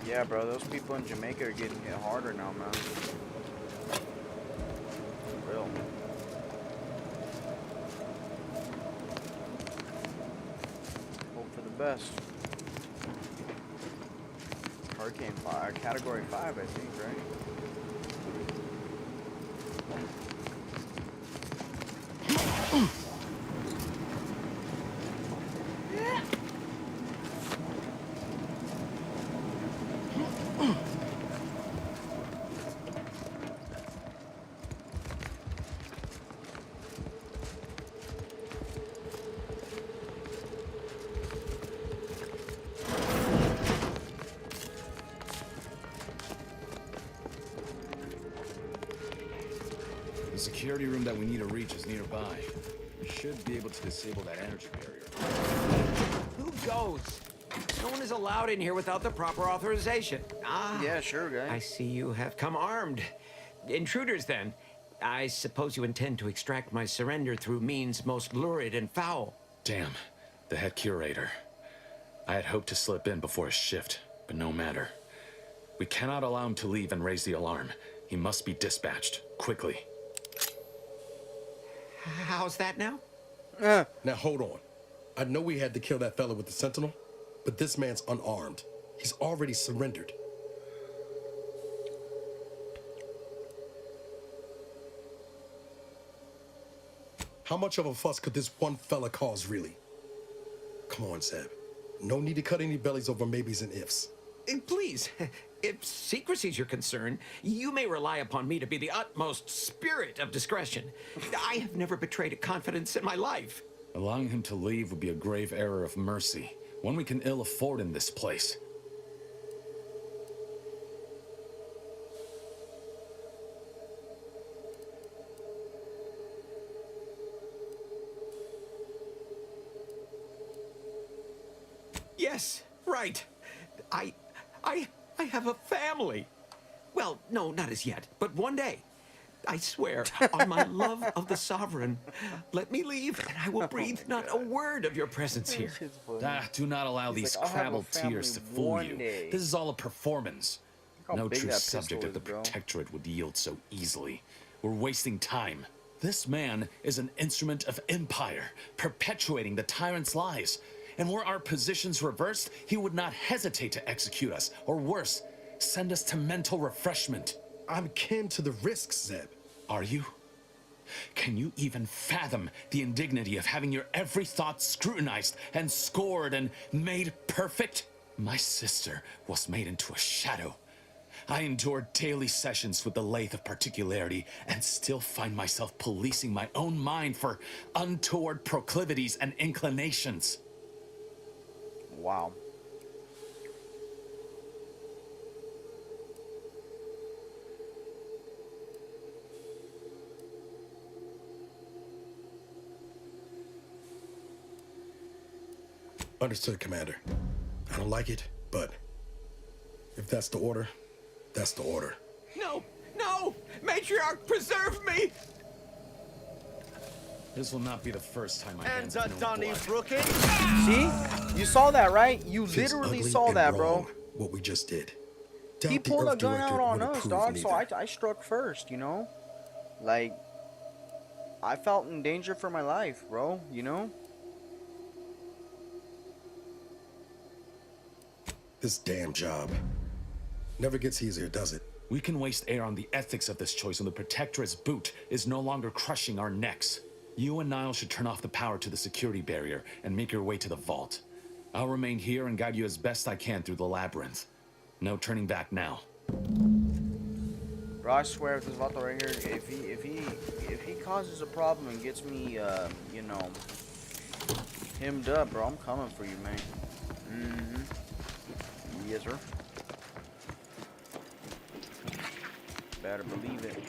Yeah, bro, those people in Jamaica are getting hit harder now, man. For real. Hope for the best. Hurricane 5, Category 5, I think, right? The security room that we need to reach is nearby. We should be able to disable that energy barrier. Who goes? No one is allowed in here without the proper authorization. Ah. Yeah, sure, guy. I see you have come armed. Intruders, then. I suppose you intend to extract my surrender through means most lurid and foul. Damn, the head curator. I had hoped to slip in before his shift, but no matter. We cannot allow him to leave and raise the alarm. He must be dispatched, quickly. How's that now? Now hold on. I know we had to kill that fella with the Sentinel, but this man's unarmed. He's already surrendered. How much of a fuss could this one fella cause, really? Come on, Zeb. No need to cut any bellies over maybes and ifs. Please, if secrecy's your concern, you may rely upon me to be the utmost spirit of discretion. I have never betrayed a confidence in my life. Allowing him to leave would be a grave error of mercy, one we can ill afford in this place. Yes, right. I have a family. Well, no, not as yet, but one day. I swear, on my love of the Sovereign, let me leave, and I will breathe not a word of your presence here. Do not allow these crabbed tears to fool you. This is all a performance. No true subject of the Protectorate would yield so easily. We're wasting time. This man is an instrument of empire, perpetuating the tyrant's lies. And were our positions reversed, he would not hesitate to execute us, or worse, send us to mental refreshment. I'm kin to the risks, Zeb. Are you? Can you even fathom the indignity of having your every thought scrutinized and scored and made perfect? My sister was made into a shadow. I endured daily sessions with the lathe of particularity and still find myself policing my own mind for untoward proclivities and inclinations. Wow. Understood, Commander. I don't like it, but if that's the order, that's the order. No! No! Matriarch, preserve me! This will not be the first time I hands have known blood. See? You saw that, right? You Feels literally ugly saw and that, wrong, bro. What we just did. He Doubt the pulled a Earth gun out Directorate on would us, approve dog, so neither. I struck first, you know? Like, I felt in danger for my life, bro, you know? This damn job. Never gets easier, does it? We can waste air on the ethics of this choice when the Protectorate's boot is no longer crushing our necks. You and Niall should turn off the power to the security barrier and make your way to the vault. I'll remain here and guide you as best I can through the labyrinth. No turning back now. Bro, I swear if this vault right here, if he causes a problem and gets me, you know, hemmed up, bro, I'm coming for you, man. Yes, sir. Better believe it.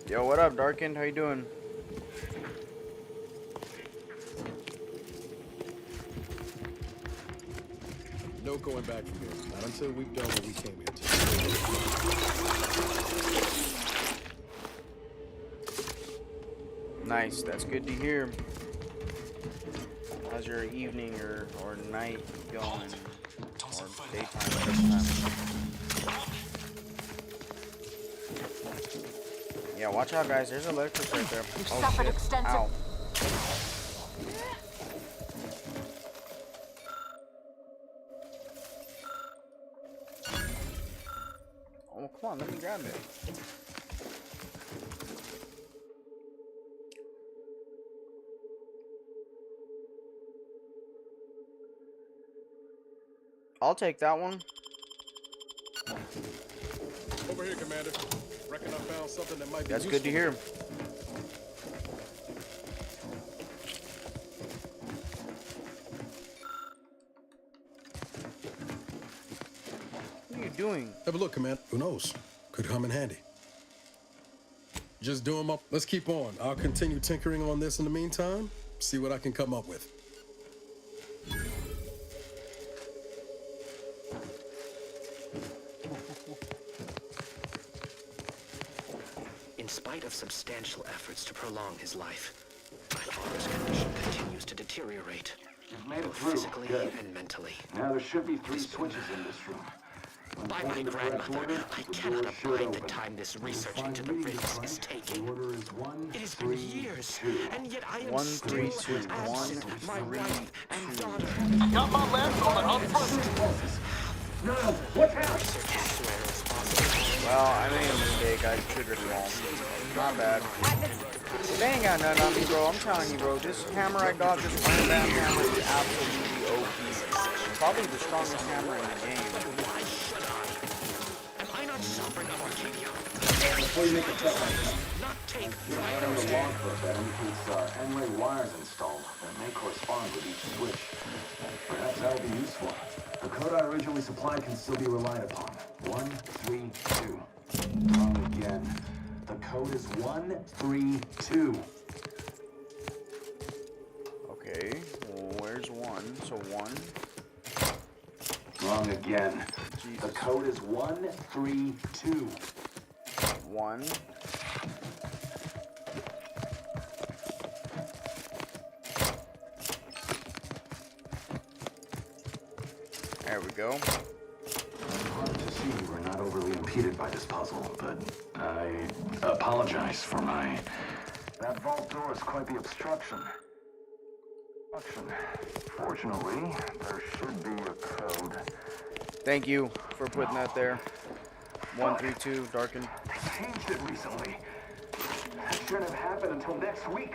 Yo, what up, Darkened? How you doing? No going back from here. Not until we've done what we came here to. Nice, that's good to hear. How's your evening or night going? Or daytime? Yeah, watch out, guys. There's electric right there. You've Oh, suffered shit. extensive. Ow. Oh, come on. Let me grab it. I'll take that one. Over here, Commander. Reckon I found something that might be That's useful. good to hear. What are you doing? Have a look, Commander. Who knows? Could come in handy. Just do them up. Let's keep on. I'll continue tinkering on this in the meantime. See what I can come up with. In spite of substantial efforts to prolong his life, my father's condition continues to deteriorate, both physically and mentally. Now there should be 3 switches in this room. By my grandmother, I cannot abide the time this research into the rifts is taking. It has been years, and yet I am still absent my wife and daughter. Got my last on up front. No, what's happening? Well, I made a mistake. I triggered wrong. Not bad. They ain't got nothing on me, bro. I'm telling you, bro. This hammer I got, this Iron Band hammer, is absolutely OP. Probably the strongest hammer in the game. Before you make a test like this, turn the log book that indicates N-way wires installed that may correspond with each switch. Perhaps that'll be useful. The code I originally supplied can still be relied upon. 132. Wrong again. The code is 132. Okay, well, where's 1? So 1. Wrong again. Jesus. The code is 132. 1. There we go. Hard to see we're not overly impeded by this puzzle, but I apologize for my... That vault door is quite the obstruction. Fortunately, there should be a code. Thank you for putting that there. 132, Darken. They changed it recently. That shouldn't have happened until next week.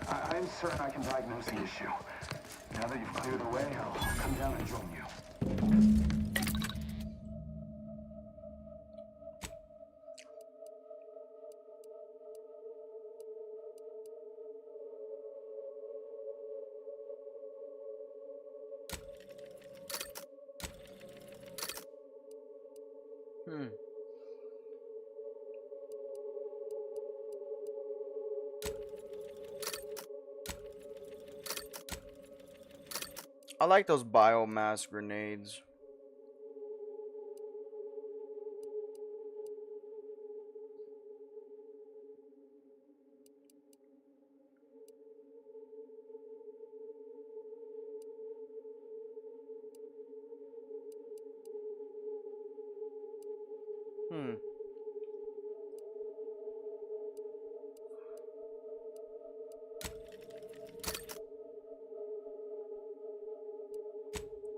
I'm certain I can diagnose the issue. Now that you've cleared the way, I'll come down and join you. I like those biomass grenades.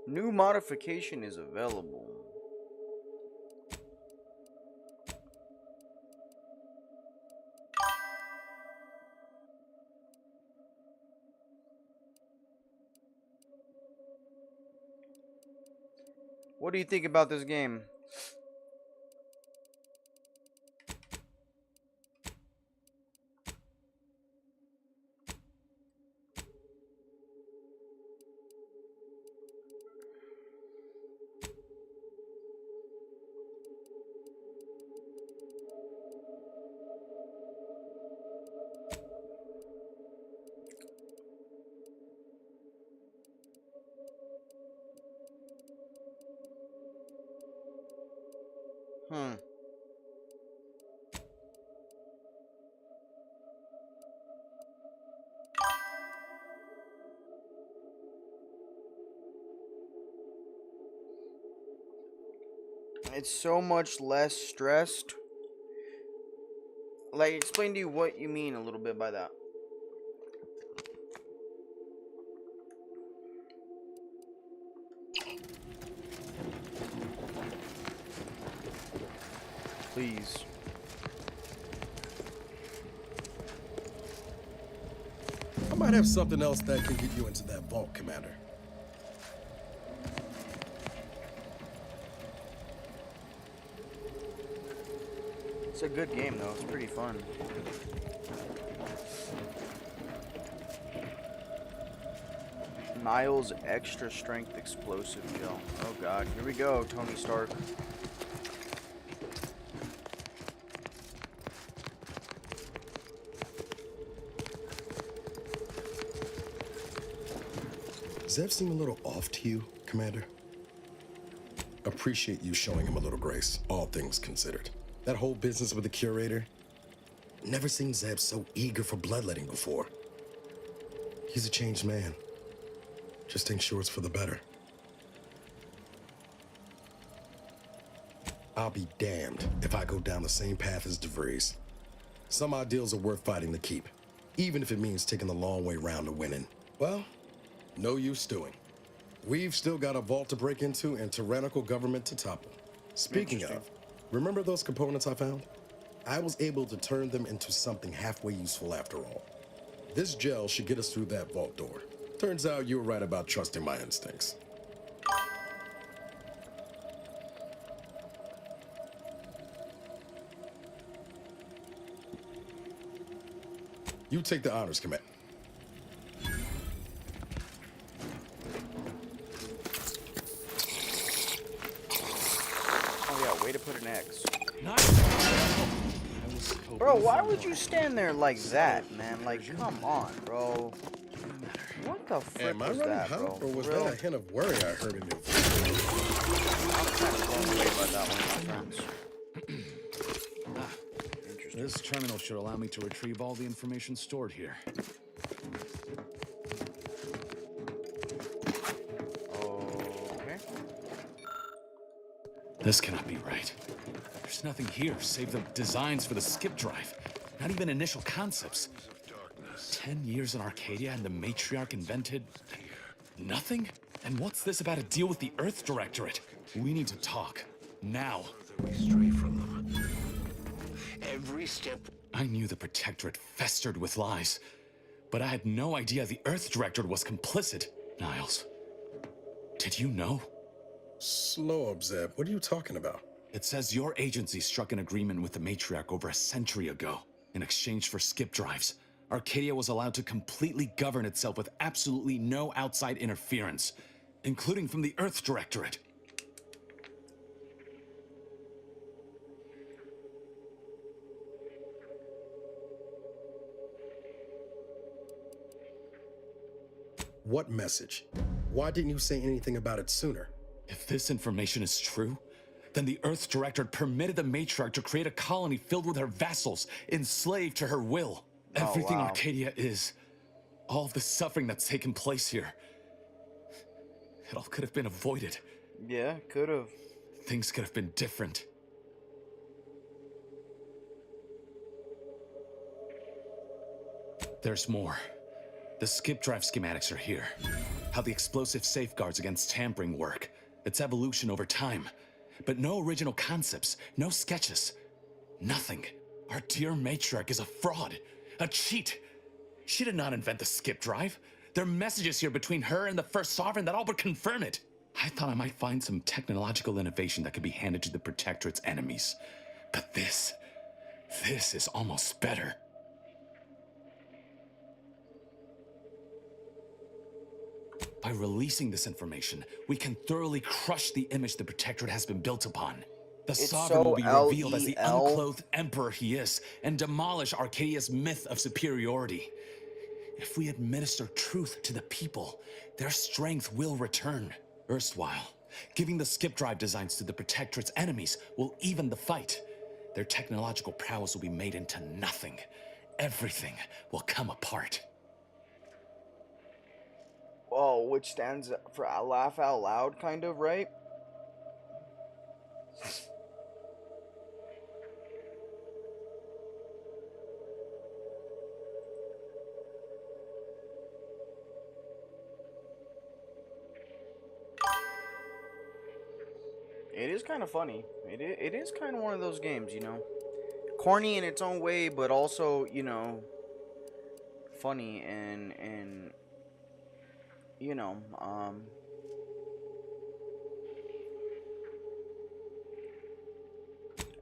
New modification is available. What do you think about this game? It's so much less stressed. Like, explain to you what you mean a little bit by that. Please. I might have something else that can get you into that vault, Commander. It's a good game, though. It's pretty fun. Niles extra strength explosive gel. Oh god, here we go, Tony Stark. Zev seem a little off to you, Commander? Appreciate you showing him a little grace, all things considered. That whole business with the curator, never seen Zeb so eager for bloodletting before. He's a changed man. Just ain't sure it's for the better. I'll be damned if I go down the same path as DeVries. Some ideals are worth fighting to keep, even if it means taking the long way round to winning. Well, no use stewing. We've still got a vault to break into and tyrannical government to topple. Speaking of, remember those components I found? I was able to turn them into something halfway useful after all. This gel should get us through that vault door. Turns out you were right about trusting my instincts. You take the honors, Command. Oh yeah, way to put an X. Bro, why would you stand there like that, man? Like, come on, bro. What the frick Am I was running that, bro? hot, or was Real? that a hint of worry I heard in your voice? I'm kind of blown away by that one, my friends. This terminal should allow me to retrieve all the information stored here. Okay. This cannot be right. There's nothing here save the designs for the skip drive. Not even initial concepts. 10 years in Arcadia and the matriarch invented nothing? And what's this about a deal with the Earth Directorate? We need to talk. Now. We stray from them. Every step. I knew the Protectorate festered with lies, but I had no idea the Earth Directorate was complicit. Niles, did you know? Slow up, Zeb. What are you talking about? It says your agency struck an agreement with the matriarch over a century ago in exchange for skip drives. Arcadia was allowed to completely govern itself with absolutely no outside interference, including from the Earth Directorate. What message? Why didn't you say anything about it sooner? If this information is true, then the Earth Directorate permitted the matriarch to create a colony filled with her vassals, enslaved to her will. Everything wow. Arcadia is, all of the suffering that's taken place here, it all could have been avoided. Yeah, could have. Things could have been different. There's more. The skip drive schematics are here. How the explosive safeguards against tampering work, its evolution over time. But no original concepts, no sketches. Nothing. Our dear matriarch is a fraud, a cheat. She did not invent the skip drive. There are messages here between her and the First Sovereign that all but confirm it. I thought I might find some technological innovation that could be handed to the Protectorate's enemies. But this is almost better. By releasing this information, we can thoroughly crush the image the Protectorate has been built upon. The Sovereign will be revealed as the unclothed emperor he is, and demolish Arcadia's myth of superiority. If we administer truth to the people, their strength will return. Erstwhile, giving the skip drive designs to the Protectorate's enemies will even the fight. Their technological prowess will be made into nothing. Everything will come apart. Oh, which stands for laugh out loud, kind of, right? It is kind of funny. It is kind of one of those games, you know. Corny in its own way, but also, you know, funny and you know,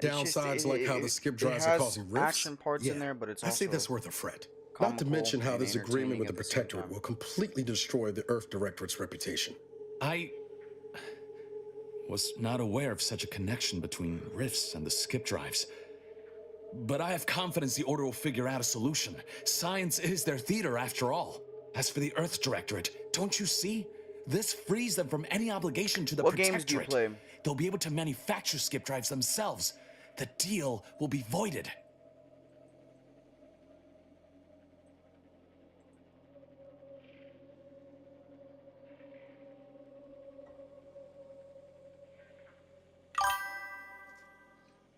Downsides like how the skip drives are causing rifts. Action parts in there, but it's also I say that's worth a fret. Not to mention how this agreement with the Protectorate will completely destroy the Earth Directorate's reputation. I was not aware of such a connection between rifts and the skip drives. But I have confidence the Order will figure out a solution. Science is their theater, after all. As for the Earth Directorate, don't you see? This frees them from any obligation to the Protectorate. What games do you play? They'll be able to manufacture skip drives themselves. The deal will be voided.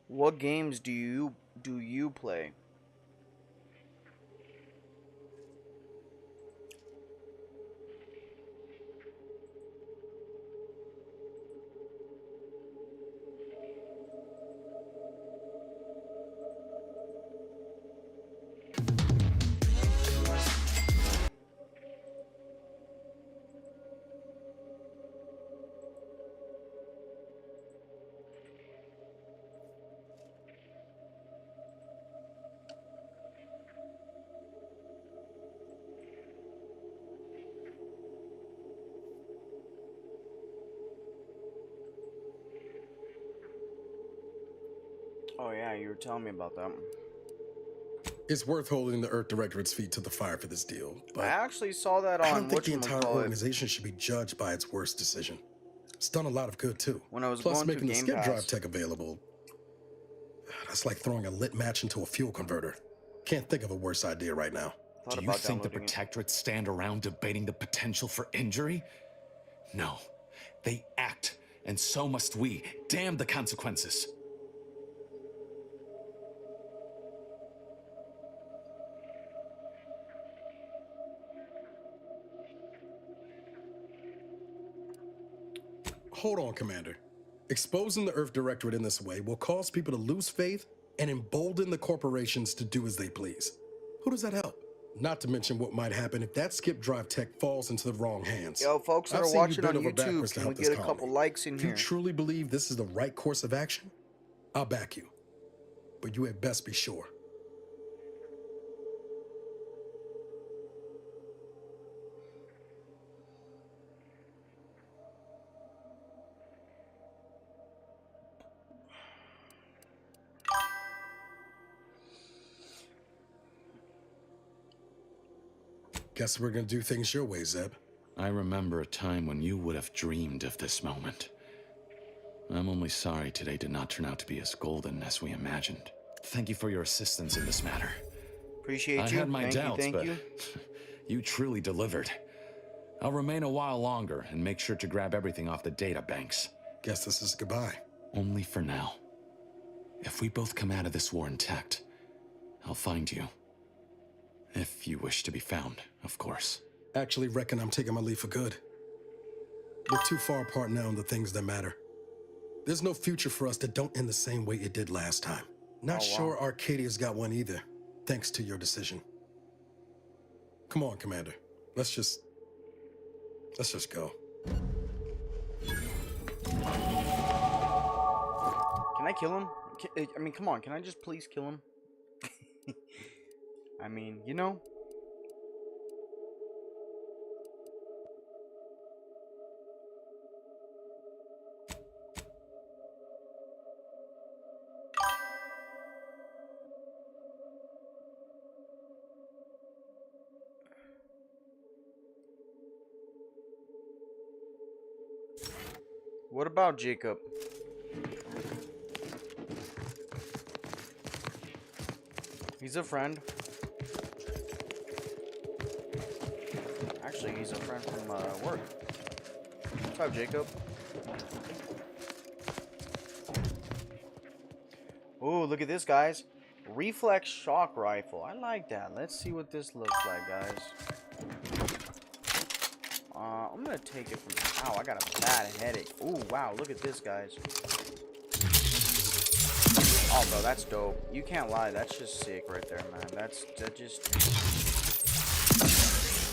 What games do you play? Oh yeah, you were telling me about that. It's worth holding the Earth Directorate's feet to the fire for this deal, but I actually saw that on. I don't think the entire organization should be judged by its worst decision. It's done a lot of good too. When I was Plus, going making the Game skip Pass. drive tech available, that's like throwing a lit match into a fuel converter. Can't think of a worse idea right now. Do you think the Protectorate stand around debating the potential for injury? No. They act, and so must we. Damn the consequences. Hold on, Commander. Exposing the Earth Directorate in this way will cause people to lose faith and embolden the corporations to do as they please. Who does that help? Not to mention what might happen if that skip drive tech falls into the wrong hands. Yo, folks that are watching on YouTube, can we get a couple likes in here? If you truly believe this is the right course of action, I'll back you. But you had best be sure. Guess we're gonna do things your way, Zeb. I remember a time when you would have dreamed of this moment. I'm only sorry today did not turn out to be as golden as we imagined. Thank you for your assistance in this matter. Appreciate I you. had my Thank doubts, you. but you truly delivered. I'll remain a while longer and make sure to grab everything off the data banks. Guess this is goodbye. Only for now. If we both come out of this war intact, I'll find you. If you wish to be found, of course. Actually reckon I'm taking my leave for good. We're too far apart now on the things that matter. There's no future for us that don't end the same way it did last time. Not sure Arcadia's got one either, thanks to your decision. Come on, Commander. Let's just go. Can I kill him? I mean, come on. Can I just please kill him? I mean, you know? What about Jacob? He's a friend. Actually, he's a friend from work. What's up, Jacob? Oh, look at this, guys. Reflex shock rifle. I like that. Let's see what this looks like, guys. I'm gonna take it from... Ow, I got a bad headache. Ooh, wow, look at this, guys. Oh, bro, that's dope. You can't lie. That's just sick right there, man. That just...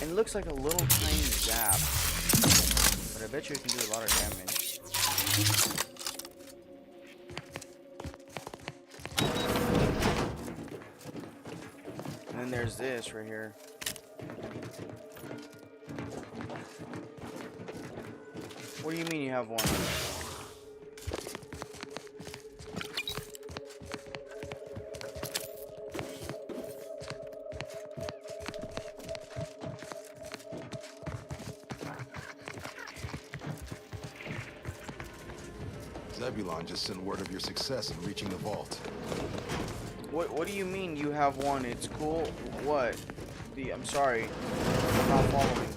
And it looks like a little tiny zap. But I bet you it can do a lot of damage. And then there's this right here. What do you mean you have one? Zebulon just sent word of your success in reaching the vault. What do you mean you have one? It's cool. What? I'm sorry. I'm not following.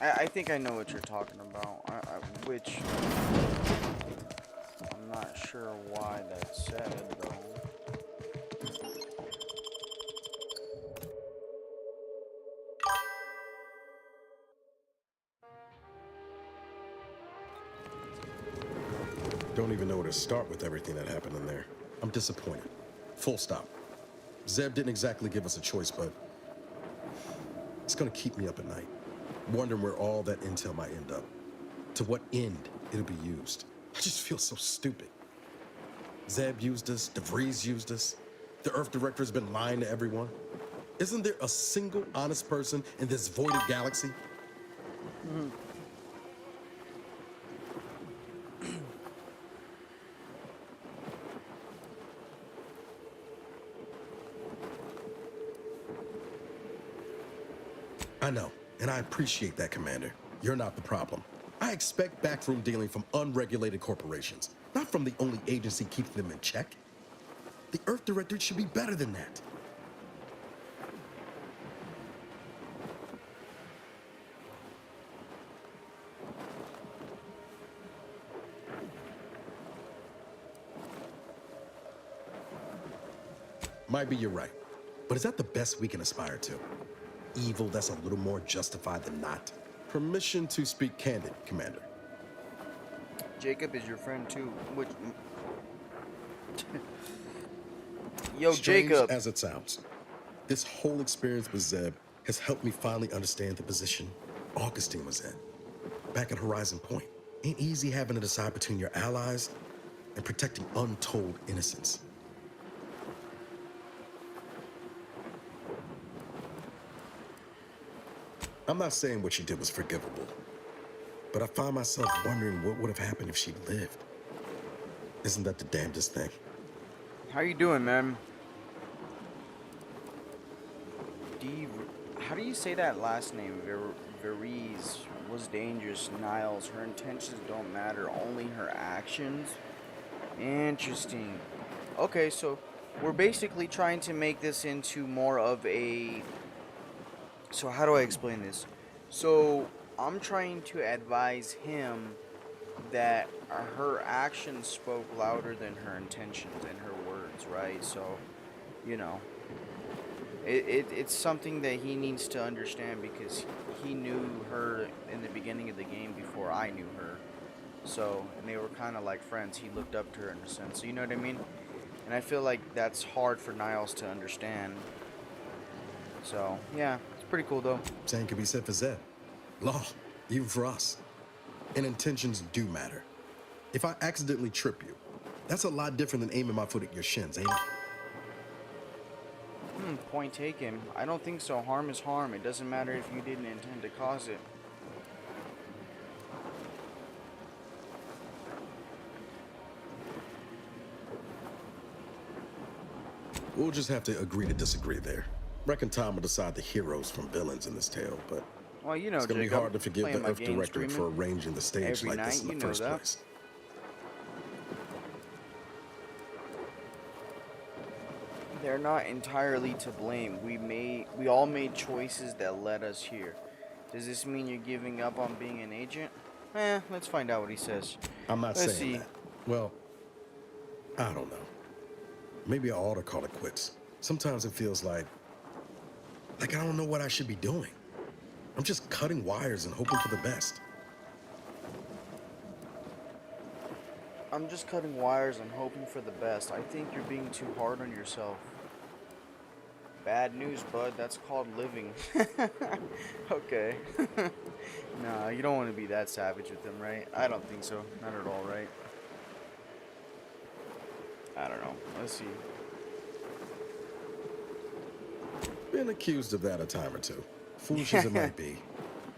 I think I know what you're talking about. Which I'm not sure why that's said though. Don't even know where to start with everything that happened in there. I'm disappointed. Full stop. Zeb didn't exactly give us a choice, but it's gonna keep me up at night, wondering where all that intel might end up. To what end it'll be used. I just feel so stupid. Zeb used us, DeVries used us. The Earth Director's been lying to everyone. Isn't there a single honest person in this voided galaxy? Mm-hmm. I know, and I appreciate that, Commander. You're not the problem. I expect backroom dealing from unregulated corporations, not from the only agency keeping them in check. The Earth Directorate should be better than that. Might be you're right, but is that the best we can aspire to? Evil that's a little more justified than not? Permission to speak candid, Commander. Jacob is your friend too. Which... Yo, Strange Jacob. as it sounds, this whole experience with Zeb has helped me finally understand the position Augustine was in. Back at Horizon Point, ain't easy having to decide between your allies and protecting untold innocence. I'm not saying what she did was forgivable, but I find myself wondering what would have happened if she'd lived. Isn't that the damnedest thing? How you doing, man? How do you say that last name? Veriz was dangerous. Niles, her intentions don't matter, only her actions. Interesting. Okay, so we're basically trying to make this into more of a... So how do I explain this? So I'm trying to advise him that her actions spoke louder than her intentions and her words, right? So, you know, it's something that he needs to understand because he knew her in the beginning of the game before I knew her. So, and they were kind of like friends. He looked up to her in a sense. So, you know what I mean? And I feel like that's hard for Niles to understand. So, yeah, it's pretty cool though. Same could be said for Zed. Law, even for us. And intentions do matter. If I accidentally trip you, that's a lot different than aiming my foot at your shins, ain't it? Point taken. I don't think so. Harm is harm. It doesn't matter if you didn't intend to cause it. We'll just have to agree to disagree there. Reckon time will decide the heroes from villains in this tale, but well, you know, it's gonna be Jacob, hard to forgive playing the my Earth game Directorate for streaming arranging the stage every like night, this in you the know first that. place. They're not entirely to blame. We all made choices that led us here. Does this mean you're giving up on being an agent? Let's find out what he says. I'm not Let's saying see. that. Well, I don't know. Maybe I ought to call it quits. Sometimes it feels like I don't know what I should be doing. I'm just cutting wires and hoping for the best. I'm just cutting wires and hoping for the best. I think you're being too hard on yourself. Bad news, bud. That's called living. Okay. Nah, you don't want to be that savage with them, right? I don't think so. Not at all, right? I don't know. Let's see. Been accused of that a time or two. Foolish as it might be,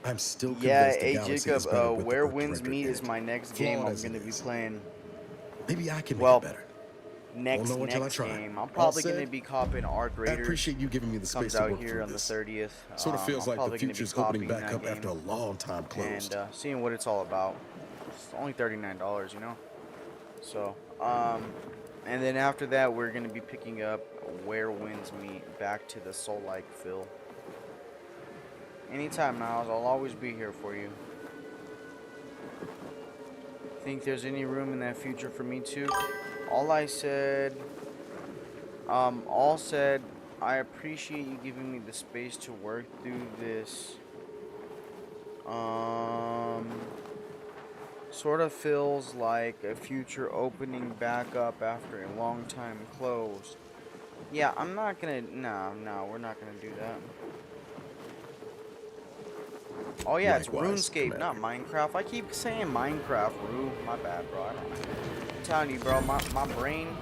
I'm still convinced Yeah, the hey galaxy Jacob, is better with the Where Earth Winds Directorate Meet in is it. my next Flawed game I'm as it going to be is. playing. Maybe I can make Well, it better. next Won't know until I next try. game. I'm All probably going to said, be copping Arc I Raiders. appreciate you giving me the space Comes to out work here through on the this. 30th. Sort of feels I'm like the probably gonna be future's opening copying back that up game after a long time closed. and seeing what it's all about. It's only $39, you know. So, and then after that, we're gonna be picking up Where Winds Meet, back to the Soul-like Phil. Anytime, Niles. I'll always be here for you. Think there's any room in that future for me too? All said, I appreciate you giving me the space to work through this. Sort of feels like a future opening back up after a long time closed. Yeah, I'm not gonna, no, we're not gonna do that. Oh yeah, Likewise, it's RuneScape, not Minecraft. I keep saying Minecraft, Rue. My bad, bro. I'm telling you, bro, my brain.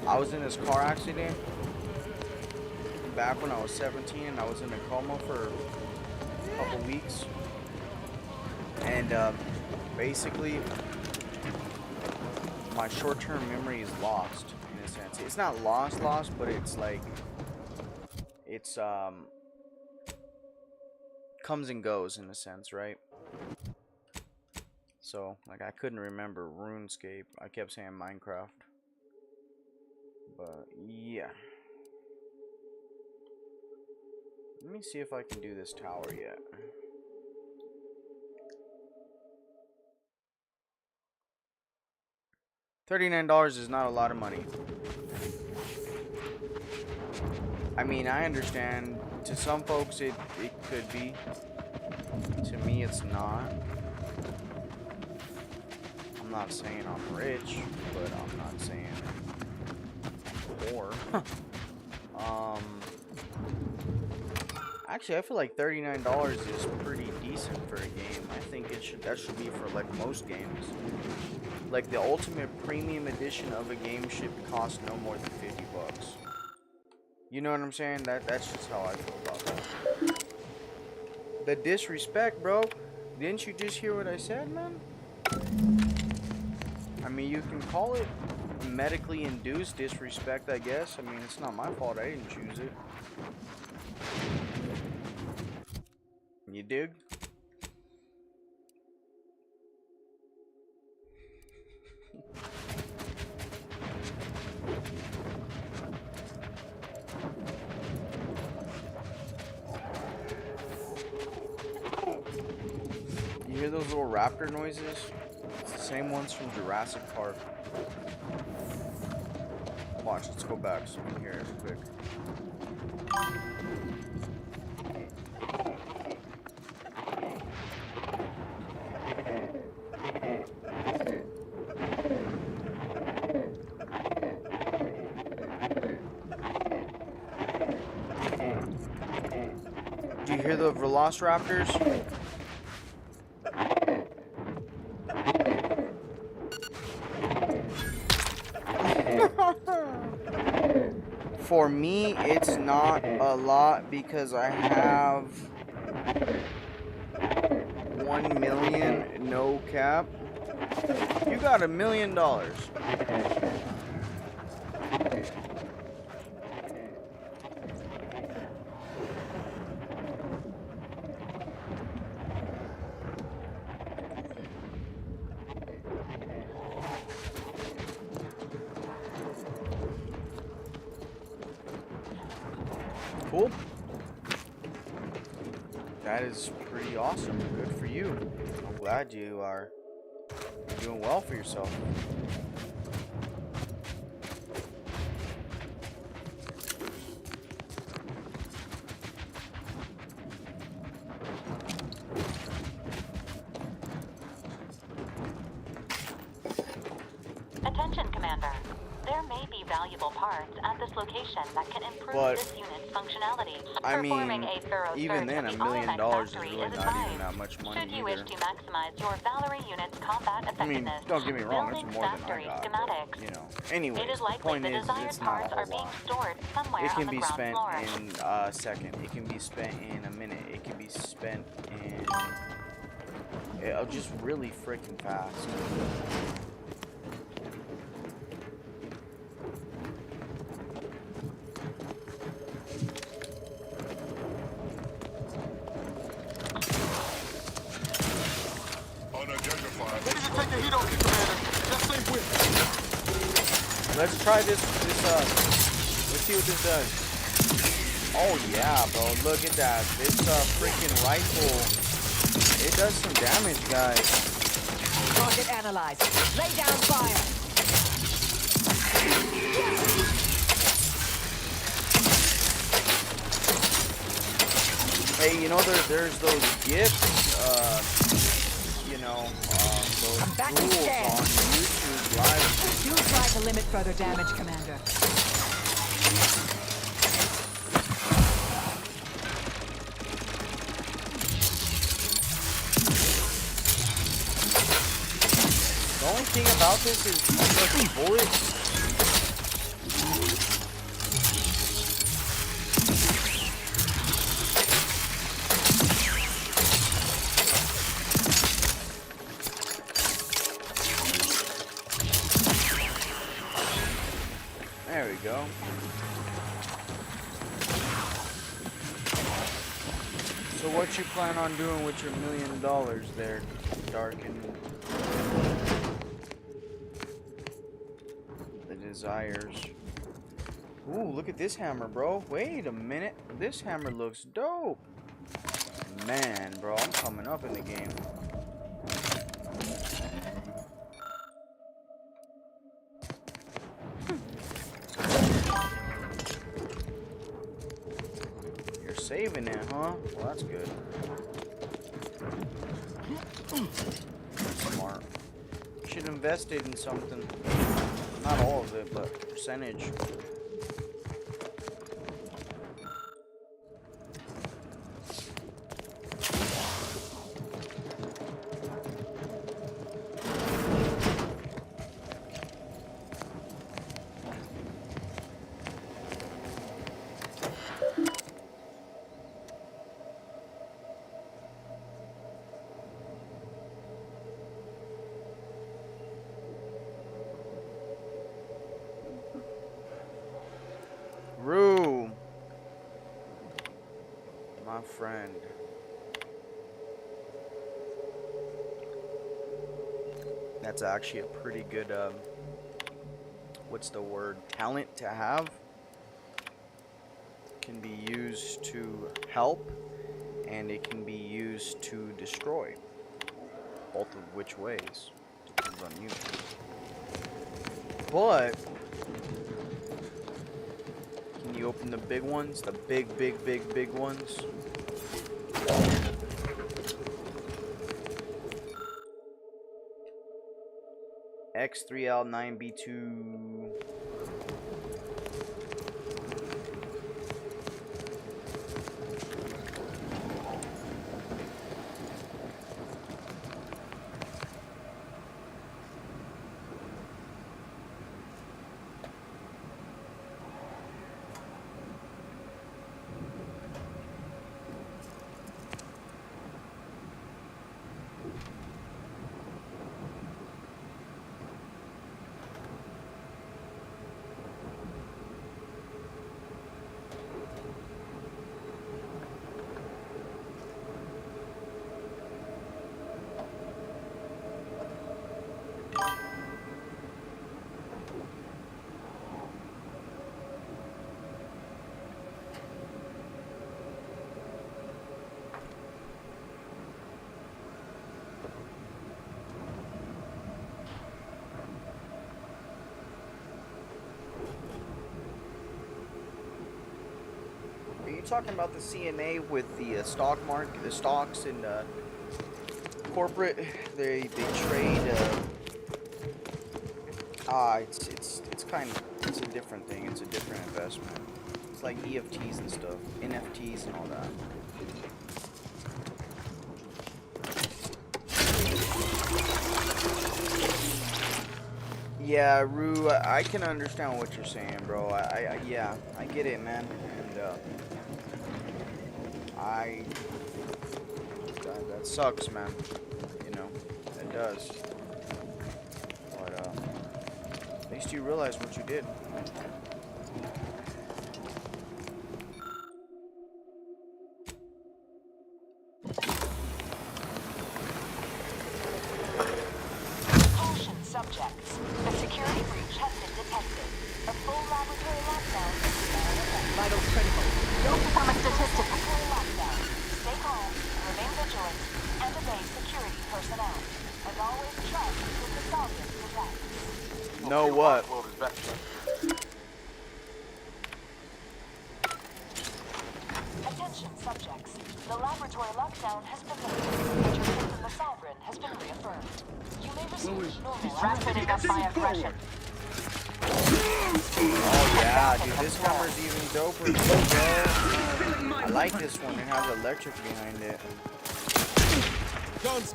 I was in this car accident back when I was 17 and I was in a coma for a couple weeks. And basically, my short-term memory is lost in a sense. It's not lost, but it's like, it's comes and goes in a sense, right? So, like, I couldn't remember RuneScape. I kept saying Minecraft. But, yeah. Let me see if I can do this tower yet. $39 is not a lot of money. I mean, I understand. To some folks, it could be. To me, it's not. not saying I'm rich, but I'm not saying poor. Actually, I feel like $39 is pretty decent for a game. I think that should be for like most games. Like the ultimate premium edition of a game should cost no more than 50 bucks. You know what I'm saying? That's just how I feel about that. The disrespect, bro. Didn't you just hear what I said, man? I mean, you can call it medically induced disrespect, I guess. I mean, it's not my fault. I didn't choose it. You dig? You hear those little raptor noises? It's the same ones from Jurassic Park. Watch, let's go back so you can hear it quick. Do you hear the velociraptors? For me, it's not a lot because I have 1 million, no cap. You got $1 million. Cool. That is pretty awesome. Good for you. I'm glad you are doing well for yourself. Attention, Commander. There may be valuable parts at this location that can improve this unit's functionality. I mean, Performing a thorough even search then, of $1 the million Automax is factory really is not advised. even that much money Should you either. wish to maximize your Valerie unit's combat I mean, effectiveness, don't get me wrong, it's building more than I factory got. schematics. But, you know, anyways, It is the likely point the is, desired it's not parts a are whole being lot. stored somewhere It on can the be ground spent floor. in a second. It can be spent in a minute. It can be spent in just really freaking fast. Ready to take the heat off you, Commander. Just say when. Let's try this. Let's see what this does. Oh yeah, bro! Look at that. This freaking rifle. It does some damage, guys. Target analyzed. Lay down fire. Hey, you know there's those gifts. You know, those Combatant rules stand. on YouTube live. Do try to limit further damage, Commander. The only thing about this is fucking bullets. There we go. So what you plan on doing with your $1 million there, Darken? The desires. Ooh, look at this hammer, bro. Wait a minute. This hammer looks dope. Man, bro, I'm coming up in the game. You're saving it, huh? Well, that's good. Smart. should invest it in something. Not all of it, but percentage. Rue, my friend. That's actually a pretty good, what's the word? Talent to have. Can be used to help, and it can be used to destroy. Both of which ways. Depends on you. But can you open the big ones? The big ones? X3L9B2. Are you talking about the CNA with the stock market, the stocks and corporate? They trade. It's a different thing. It's a different investment. It's like EFTs and stuff, NFTs and all that. Yeah, Rue, I can understand what you're saying, bro. Yeah, I get it, man. And that sucks, man. You know, it does. But at least you realize what you did. Caution subjects. The security breach has been detected. A full laboratory lockdown is now in effect. Vitals critical. Don't become a statistic. Laboratory lockdown. Stay calm, remain vigilant, and obey security personnel. As always, trust that the Sovereign protects. Know what? Attention subjects. The laboratory lockdown has been lifted, and your faith in the Sovereign has been reaffirmed. You may resume normal rapid up my aggression. Oh yeah, dude, this number's even doper too, bro. I like this one. It has electric behind it. Guns.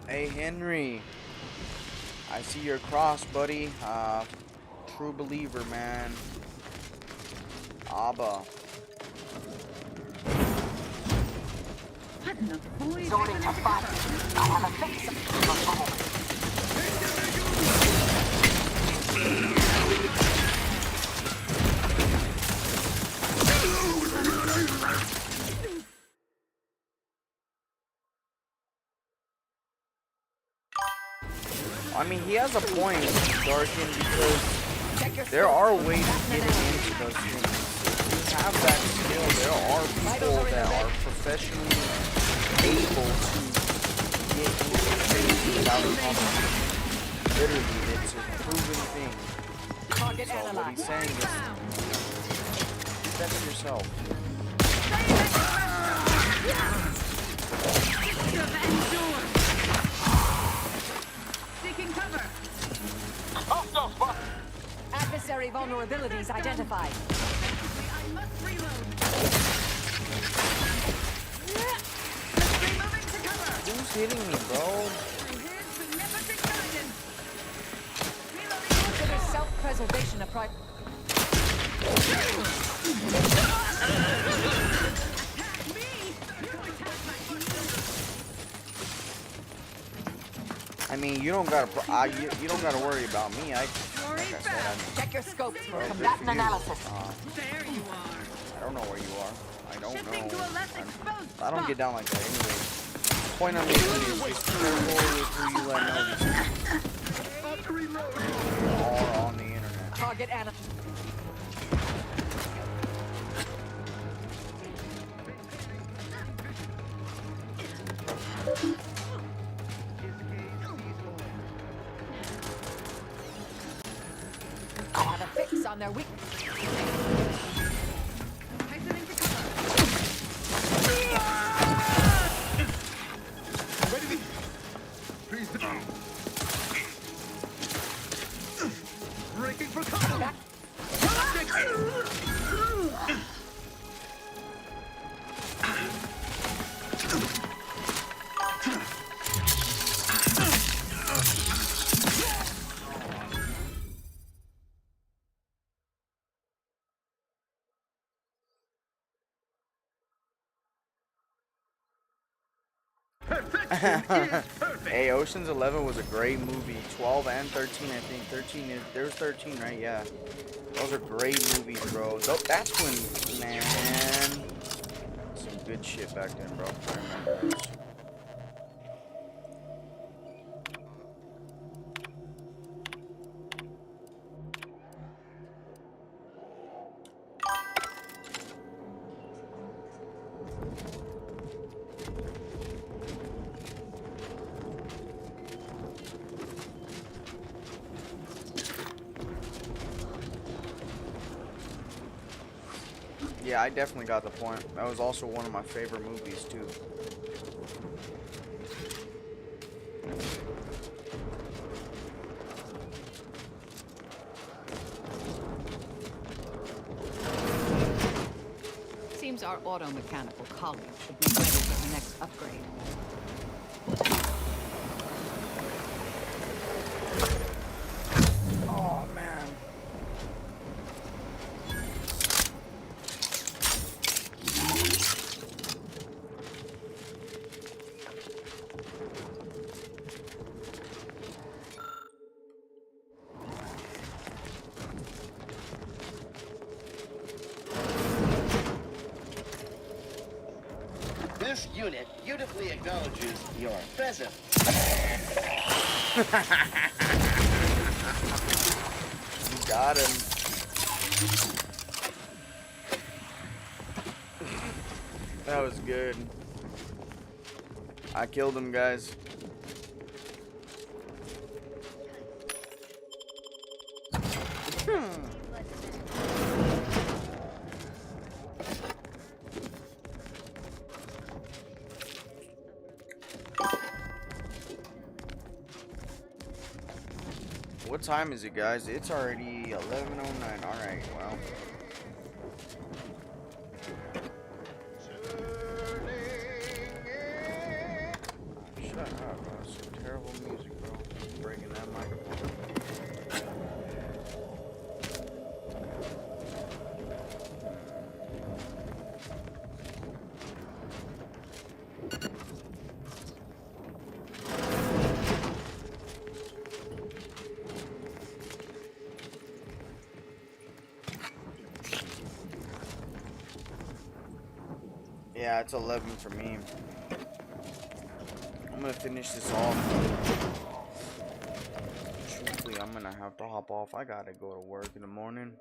Hey Henry, I see your cross, buddy. True believer, man. Abba. Zoning to 5. I have a fix. I mean, he has a point, Darkin, because there are ways of getting into those things. If you have that skill, there are people that are professionally able to get into things without compromise. Literally, it's a proven thing. Target So what he's saying is, defend yourself. Seeking cover. Adversary vulnerabilities identified. I must reload. Removing to cover. Who's hitting me, bro? Here's beneficent guidance. Consider self-preservation a priority. I mean, you don't gotta you don't gotta worry about me. Like I said, Check your scopes for good combatant for you. analysis. There you are. I don't know where you are. I don't Shifting to know. a less exposed I don't spot. get down like that anyway. Point on me is just careful with who you let know these are on the internet. Target ana. I have a fix on their weakness. Exiting to cover. Ready to... Freeze the... Breaking for cover. Back. Hey, Ocean's 11 was a great movie. 12 and 13, I think. 13 is there's 13, right? Yeah. Those are great movies, bro. That's when, man, some good shit back then, bro. I remember those. Yeah, I definitely got the point. That was also one of my favorite movies, too. Seems our auto-mechanical colleague should be ready for the next upgrade. Oh, man. This unit beautifully acknowledges your presence. You got him. That was good. I killed him, guys. What time is it, guys? It's already 11:09. All right, well. Shut up, bro. Some terrible music, bro. Breaking that microphone. Yeah, it's 11 for me. I'm gonna finish this off. Truthfully, I'm gonna have to hop off. I gotta go to work in the morning.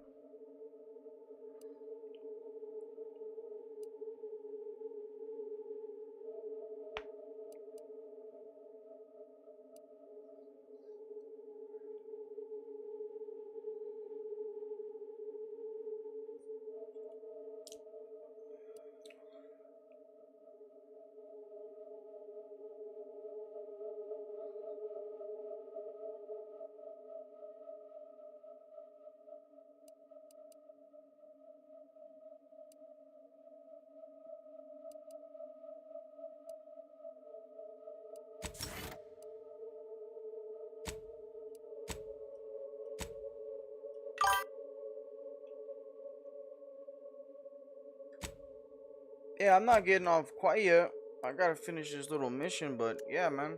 Yeah, I'm not getting off quite yet. I gotta finish this little mission, but yeah, man.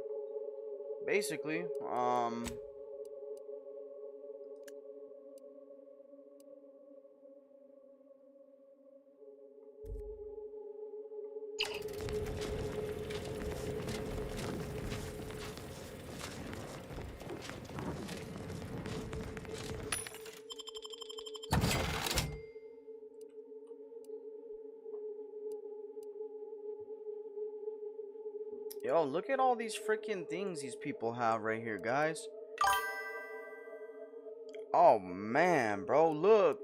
Basically, yo, look at all these freaking things these people have right here, guys. Oh man, bro, look.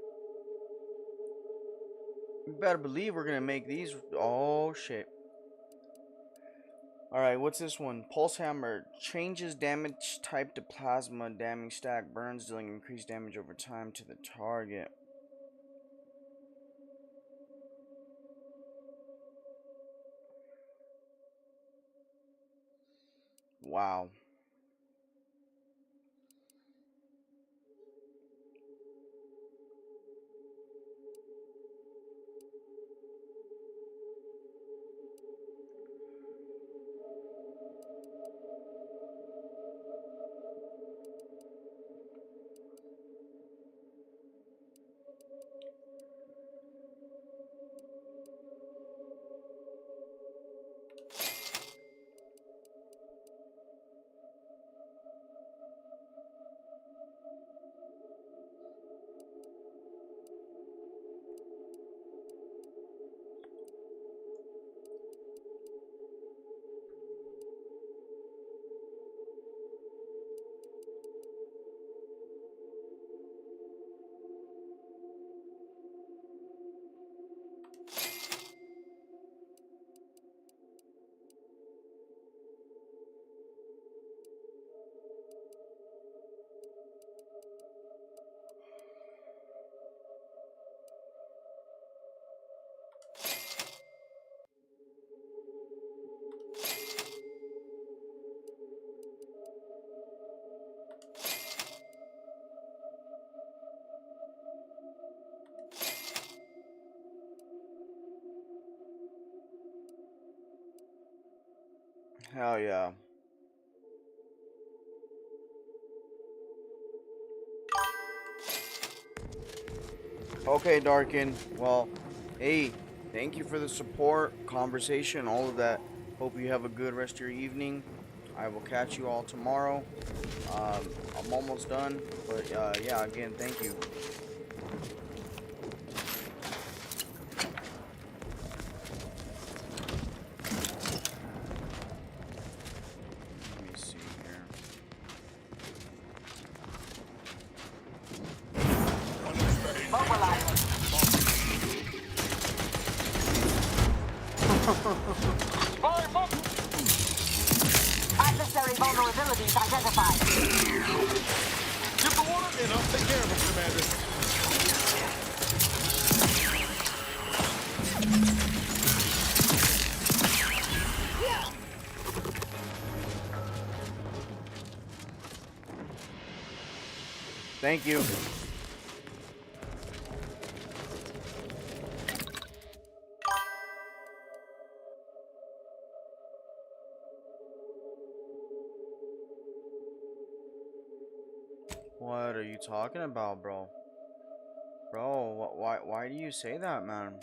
You better believe we're gonna make these. Oh shit. Alright, what's this one? Pulse Hammer. Changes damage type to plasma. Damage stack. Burns, dealing increased damage over time to the target. Wow. Hell yeah. Okay, Darkin. Well, hey, thank you for the support, conversation, all of that. Hope you have a good rest of your evening. I will catch you all tomorrow. I'm almost done, but yeah, again, thank you. Let me see here. Adversary vulnerabilities identified. Get the water and I'll take care of him, Commander. Thank you. What are you talking about, bro? Bro, why do you say that, man?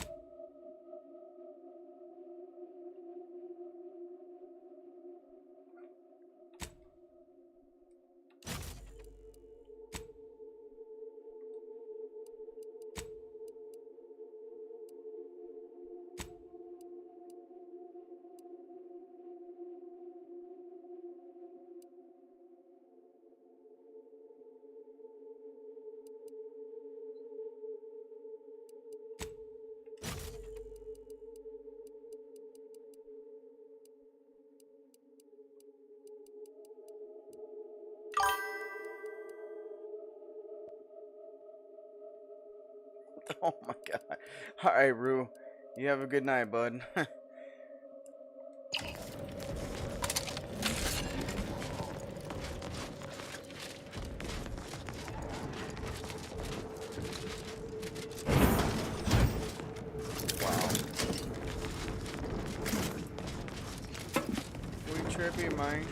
Oh my god. Alright, Rue. You have a good night, bud. Wow. trippy, man.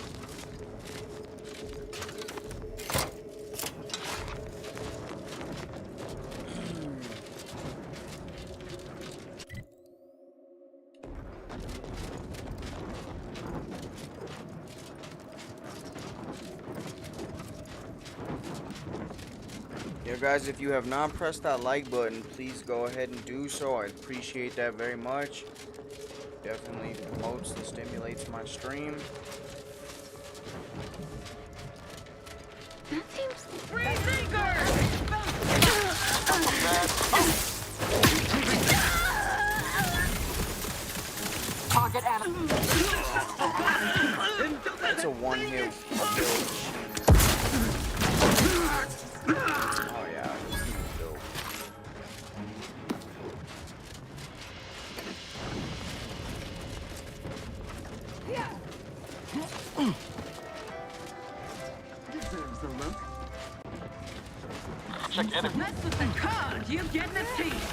Yeah, guys, if you have not pressed that like button, please go ahead and do so. I appreciate that very much. Definitely promotes and stimulates my stream. That seems Freezinker! Target animal. It's a one-hit kill. Oh yeah, this thing is dope. Deserves a look. Check enemy. Mess with the card, you get the piece.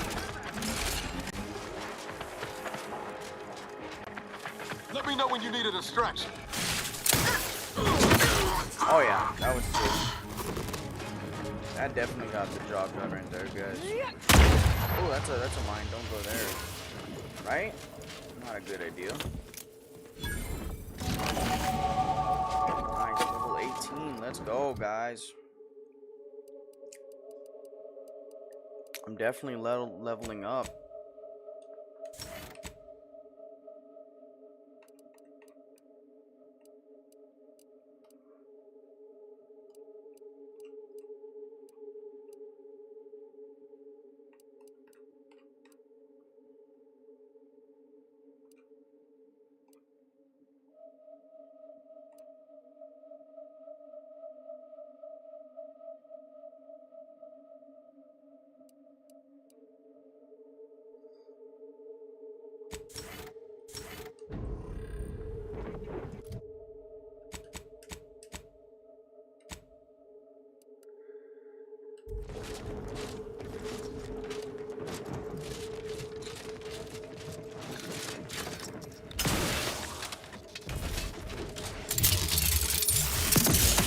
Let me know when you need a distraction. Oh yeah, that was sick. That definitely got the job done right there, guys. Oh, that's a mine. Don't go there. Right? Not a good idea. Nice, level 18. Let's go, guys. I'm definitely leveling up.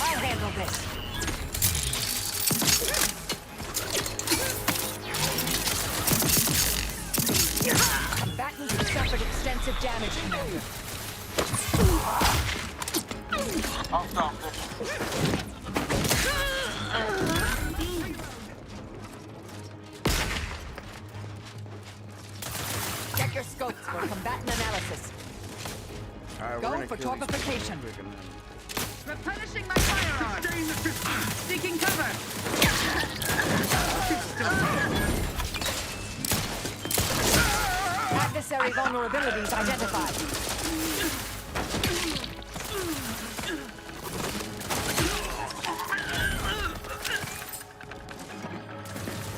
I'll handle this. Combatants have suffered extensive damage, Commander. I'll stop this. Check your scopes for combatant analysis. Alright, Go we're gonna for kill these torpification. quick and then- Replenishing my firearm. Seeking cover. Adversary vulnerabilities identified.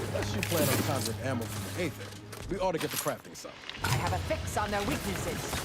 Unless you plan on conjuring ammo from the Aether, we ought to get to crafting some. I have a fix on their weaknesses.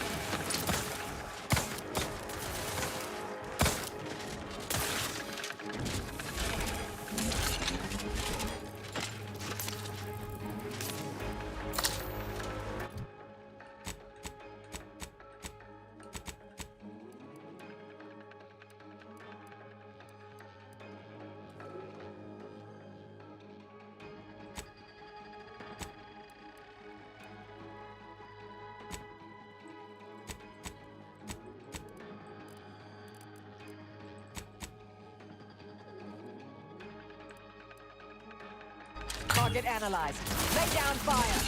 Target analyzed. Lay down fire.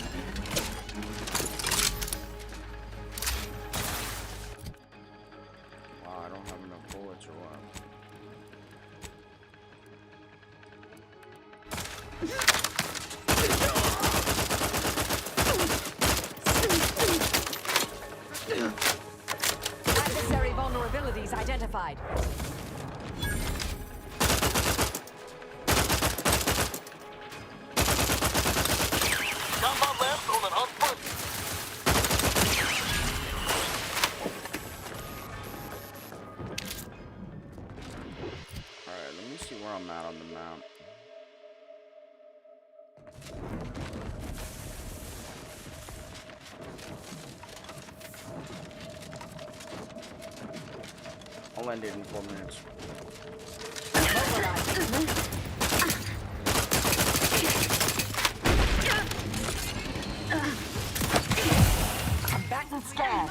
Wow, I don't have enough bullets or what? Adversary vulnerabilities identified. Combat labs on an output. Alright, let me see where I'm at on the map. I'll end it in 4 minutes. Combatant scan.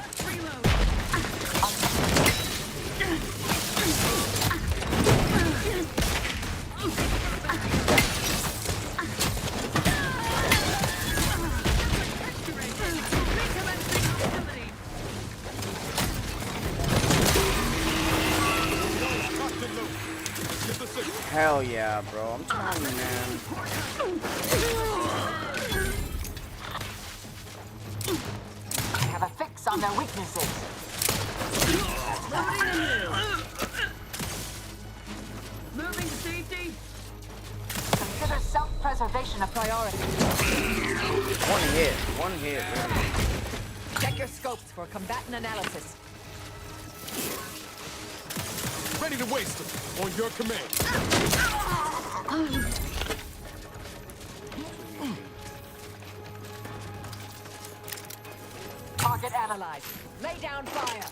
Hell yeah, bro. I'm telling you, man. I have a fix on their weaknesses. Moving to safety. Consider self-preservation a priority. One hit, really. Check your scopes for combatant analysis. Ready to waste them. On your command. Target analyzed. Lay down fire.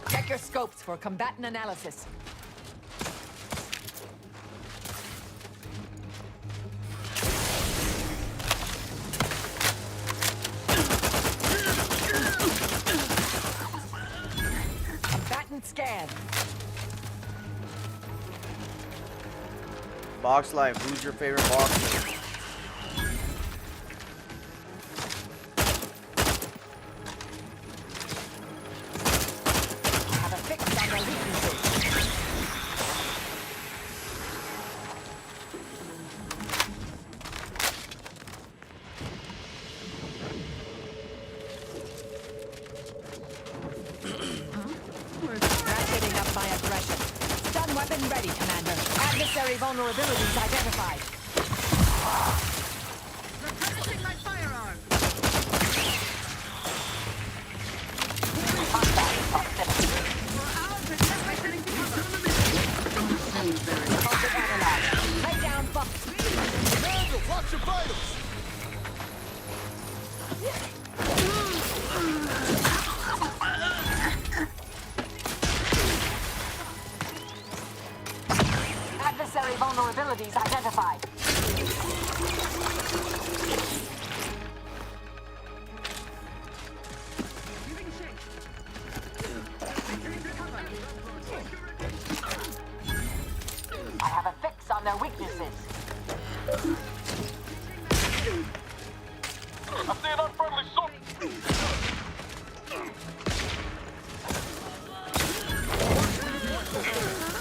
Check your scopes for combatant analysis. Combatant scan. Box life. Who's your favorite boxer? Have a fix on their weaknesses. Ratcheting up my aggression. Stun weapon ready, Commander. Adversary vulnerabilities identified. Replenishing my firearm. Target analyzed. Lay down fire. Commander, watch your vitals. Adversary vulnerabilities identified. I have a fix on their weaknesses. I see an unfriendly soldier.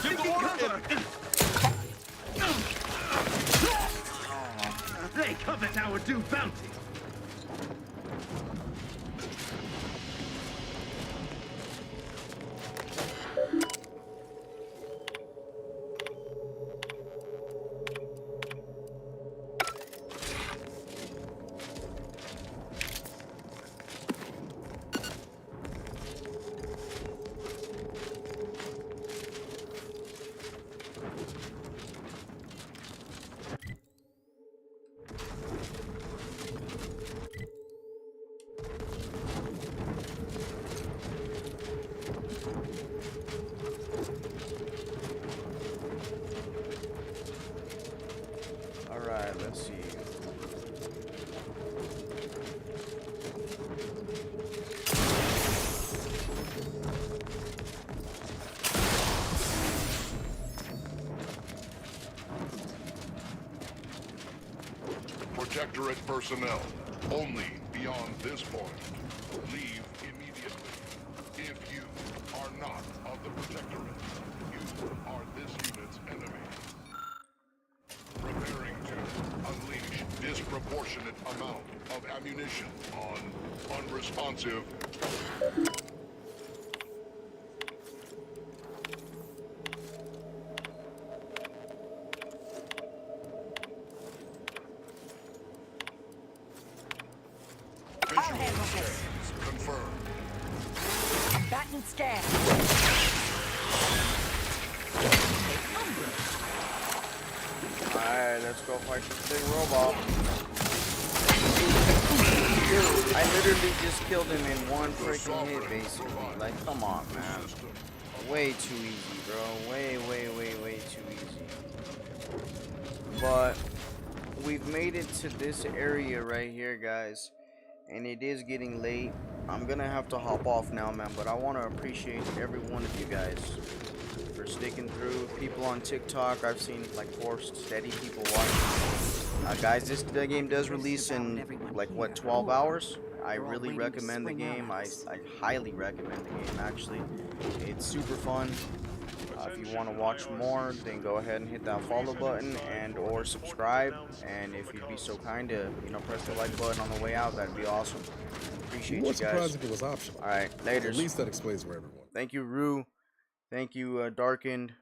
Give the order. They covet our due bounty. Alright, let's see. Protectorate personnel, only beyond this point. Leave immediately. If you are not of the Protectorate, you are this unit's enemy. Preparing to unleash disproportionate amount of ammunition on unresponsive. I'll handle this. Confirmed. Combatant scan. Alright, let's go fight this big robot. I literally just killed him in one freaking hit, basically. Like, come on, man. Way too easy, bro. Way too easy. But we've made it to this area right here, guys. And it is getting late. I'm gonna have to hop off now, man. But I want to appreciate every one of you guys for sticking through. People on TikTok, I've seen like 4 steady people watching. Guys, this game does release in like what, 12 hours. I really recommend the game. I highly recommend the game, actually. It's super fun. If you want to watch more, then go ahead and hit that follow button and or subscribe. And if you'd be so kind to, you know, press the like button on the way out, that'd be awesome. Appreciate you guys. Surprised if it was optional. All right, later. At least that explains where everyone. Thank you, Rue. Thank you, Darkened.